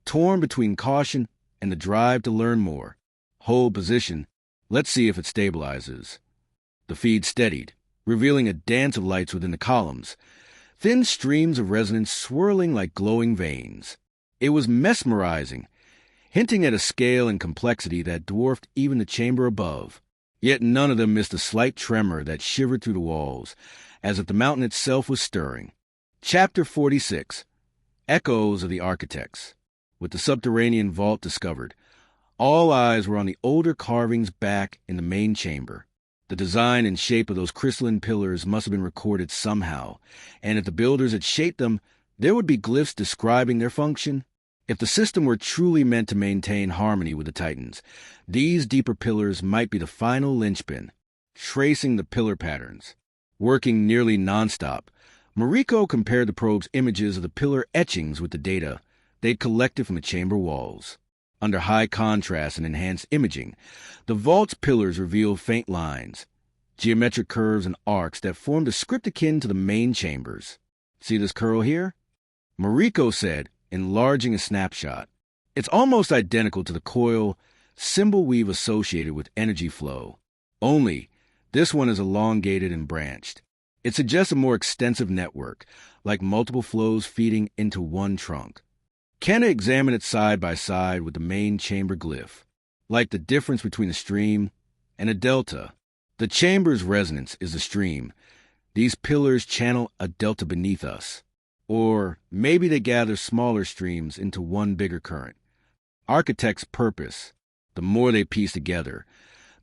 torn between caution and the drive to learn more. "Hold position. Let's see if it stabilizes." The feed steadied, revealing a dance of lights within the columns, thin streams of resonance swirling like glowing veins. It was mesmerizing, hinting at a scale and complexity that dwarfed even the chamber above. Yet none of them missed a slight tremor that shivered through the walls, as if the mountain itself was stirring. Chapter 46, Echoes of the Architects. With the subterranean vault discovered, all eyes were on the older carvings back in the main chamber. The design and shape of those crystalline pillars must have been recorded somehow, and if the builders had shaped them, there would be glyphs describing their function. If the system were truly meant to maintain harmony with the Titans, these deeper pillars might be the final linchpin, tracing the pillar patterns. Working nearly nonstop, Mariko compared the probe's images of the pillar etchings with the data they'd collected from the chamber walls. Under high contrast and enhanced imaging, the vault's pillars revealed faint lines, geometric curves and arcs that formed a script akin to the main chambers. See this curl here? Mariko said, enlarging a snapshot. It's almost identical to the coil symbol we've associated with energy flow. Only, this one is elongated and branched. It suggests a more extensive network, like multiple flows feeding into one trunk. Kenna examined it side by side with the main chamber glyph, like the difference between a stream and a delta. The chamber's resonance is the stream. These pillars channel a delta beneath us. Or maybe they gather smaller streams into one bigger current. Architects' purpose, the more they piece together,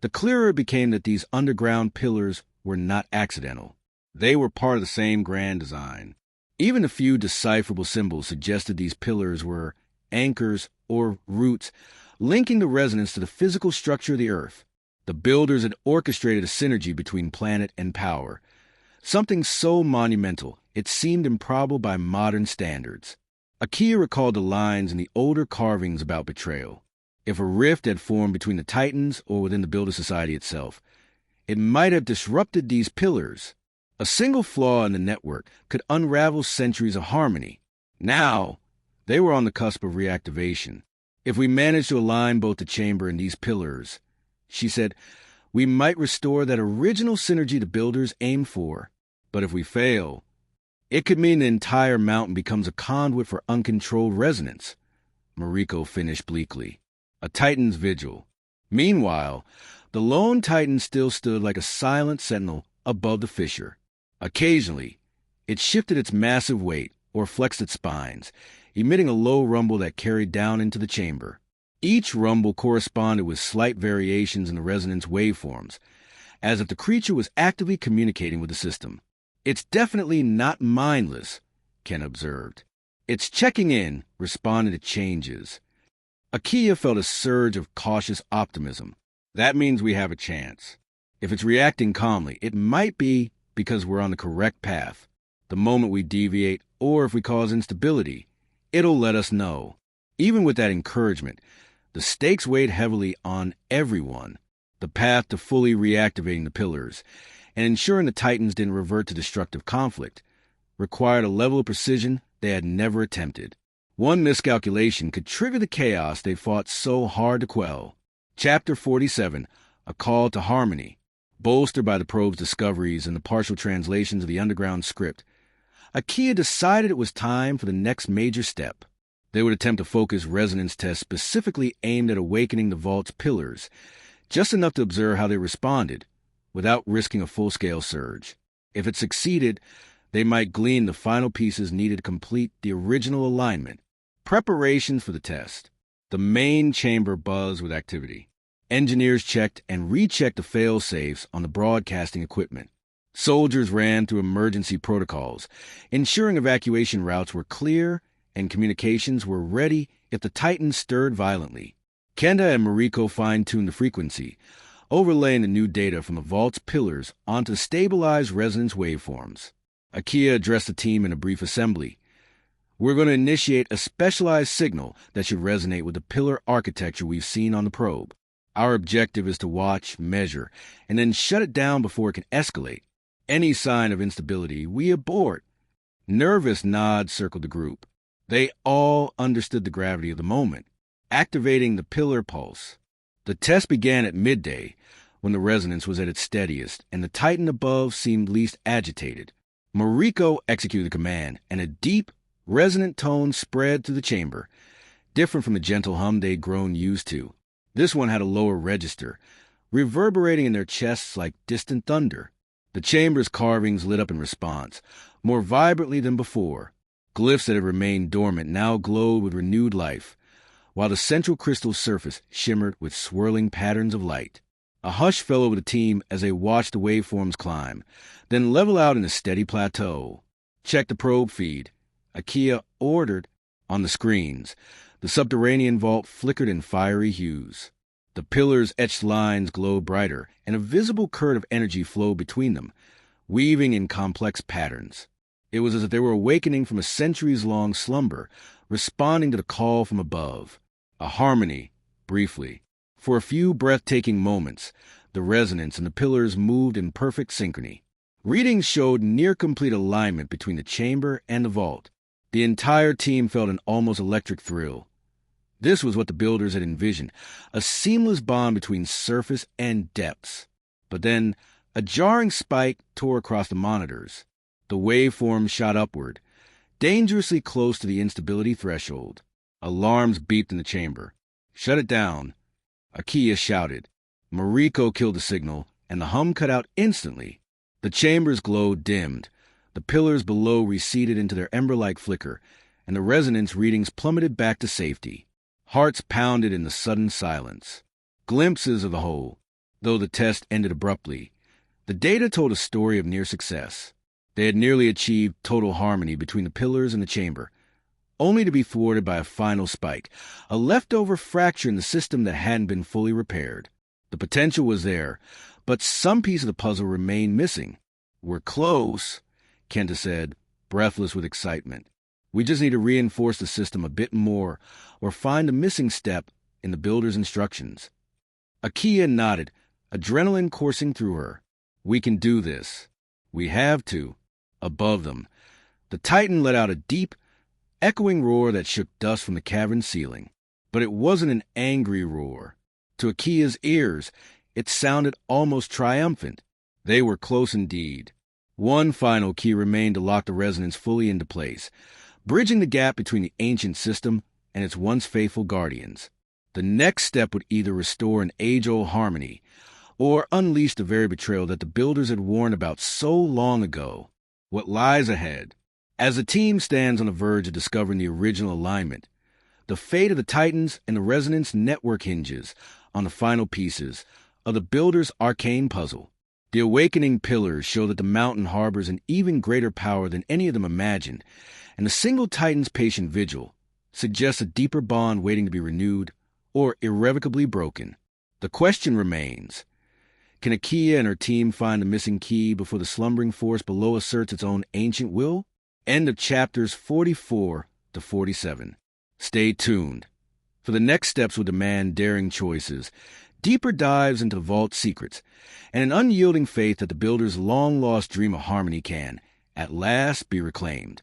the clearer it became that these underground pillars were not accidental. They were part of the same grand design. Even a few decipherable symbols suggested these pillars were anchors or roots linking the resonance to the physical structure of the Earth. The builders had orchestrated a synergy between planet and power, something so monumental it seemed improbable by modern standards. Akia recalled the lines in the older carvings about betrayal. If a rift had formed between the Titans or within the Builder Society itself, it might have disrupted these pillars. A single flaw in the network could unravel centuries of harmony. Now, they were on the cusp of reactivation. If we managed to align both the chamber and these pillars, she said, we might restore that original synergy the builders aimed for. But if we fail, it could mean the entire mountain becomes a conduit for uncontrolled resonance. Mariko finished bleakly. A Titan's vigil. Meanwhile, the lone Titan still stood like a silent sentinel above the fissure. Occasionally, it shifted its massive weight or flexed its spines, emitting a low rumble that carried down into the chamber. Each rumble corresponded with slight variations in the resonance waveforms, as if the creature was actively communicating with the system. It's definitely not mindless, Ken observed. It's checking in, responding to changes. Akia felt a surge of cautious optimism. That means we have a chance. If it's reacting calmly, it might be because we're on the correct path. The moment we deviate, or if we cause instability, it'll let us know. Even with that encouragement, the stakes weighed heavily on everyone. The path to fully reactivating the pillars and ensuring the Titans didn't revert to destructive conflict required a level of precision they had never attempted. One miscalculation could trigger the chaos they fought so hard to quell. Chapter 47, A Call to Harmony. Bolstered by the probe's discoveries and the partial translations of the underground script, Akia decided it was time for the next major step. They would attempt a focused resonance test specifically aimed at awakening the vault's pillars, just enough to observe how they responded, without risking a full-scale surge. If it succeeded, they might glean the final pieces needed to complete the original alignment. Preparations for the test. The main chamber buzzed with activity. Engineers checked and rechecked the fail-safes on the broadcasting equipment. Soldiers ran through emergency protocols, ensuring evacuation routes were clear and communications were ready if the Titans stirred violently. Kenda and Mariko fine-tuned the frequency, overlaying the new data from the vault's pillars onto stabilized resonance waveforms. Akia addressed the team in a brief assembly. We're going to initiate a specialized signal that should resonate with the pillar architecture we've seen on the probe. Our objective is to watch, measure, and then shut it down before it can escalate. Any sign of instability, we abort. Nervous nods circled the group. They all understood the gravity of the moment, activating the pillar pulse. The test began at midday, when the resonance was at its steadiest, and the Titan above seemed least agitated. Mariko executed the command, and a deep, resonant tone spread through the chamber, different from the gentle hum they'd grown used to. This one had a lower register, reverberating in their chests like distant thunder. The chamber's carvings lit up in response, more vibrantly than before. Glyphs that had remained dormant now glowed with renewed life, while the central crystal surface shimmered with swirling patterns of light. A hush fell over the team as they watched the waveforms climb, then level out in a steady plateau. Check the probe feed. Akia ordered. On the screens, the subterranean vault flickered in fiery hues. The pillars' etched lines glowed brighter, and a visible current of energy flowed between them, weaving in complex patterns. It was as if they were awakening from a centuries-long slumber, responding to the call from above. A harmony, briefly. For a few breathtaking moments, the resonance and the pillars moved in perfect synchrony. Readings showed near-complete alignment between the chamber and the vault. The entire team felt an almost electric thrill. This was what the builders had envisioned, a seamless bond between surface and depths. But then, a jarring spike tore across the monitors. The waveform shot upward, dangerously close to the instability threshold. Alarms beeped in the chamber. "Shut it down," Akia shouted. Mariko killed the signal, and the hum cut out instantly. The chamber's glow dimmed. The pillars below receded into their ember-like flicker, and the resonance readings plummeted back to safety. Hearts pounded in the sudden silence. Glimpses of the whole, though the test ended abruptly. The data told a story of near success. They had nearly achieved total harmony between the pillars and the chamber, only to be thwarted by a final spike, a leftover fracture in the system that hadn't been fully repaired. The potential was there, but some piece of the puzzle remained missing. "We're close," Kenta said, breathless with excitement. "We just need to reinforce the system a bit more, or find a missing step in the builder's instructions." Akia nodded, adrenaline coursing through her. "We can do this. We have to." Above them, the Titan let out a deep, echoing roar that shook dust from the cavern ceiling. But it wasn't an angry roar. To Akia's ears, it sounded almost triumphant. They were close indeed. One final key remained to lock the resonance fully into place, bridging the gap between the ancient system and its once faithful guardians. The next step would either restore an age-old harmony or unleash the very betrayal that the builders had warned about so long ago. What lies ahead? As the team stands on the verge of discovering the original alignment, the fate of the Titans and the Resonance Network hinges on the final pieces of the builder's arcane puzzle. The awakening pillars show that the mountain harbors an even greater power than any of them imagined, and the single Titan's patient vigil suggests a deeper bond waiting to be renewed or irrevocably broken. The question remains: can Akia and her team find the missing key before the slumbering force below asserts its own ancient will? End of chapters 44 to 47. Stay tuned, for the next steps will demand daring choices, deeper dives into the vault secrets, and an unyielding faith that the builder's long-lost dream of harmony can, at last, be reclaimed.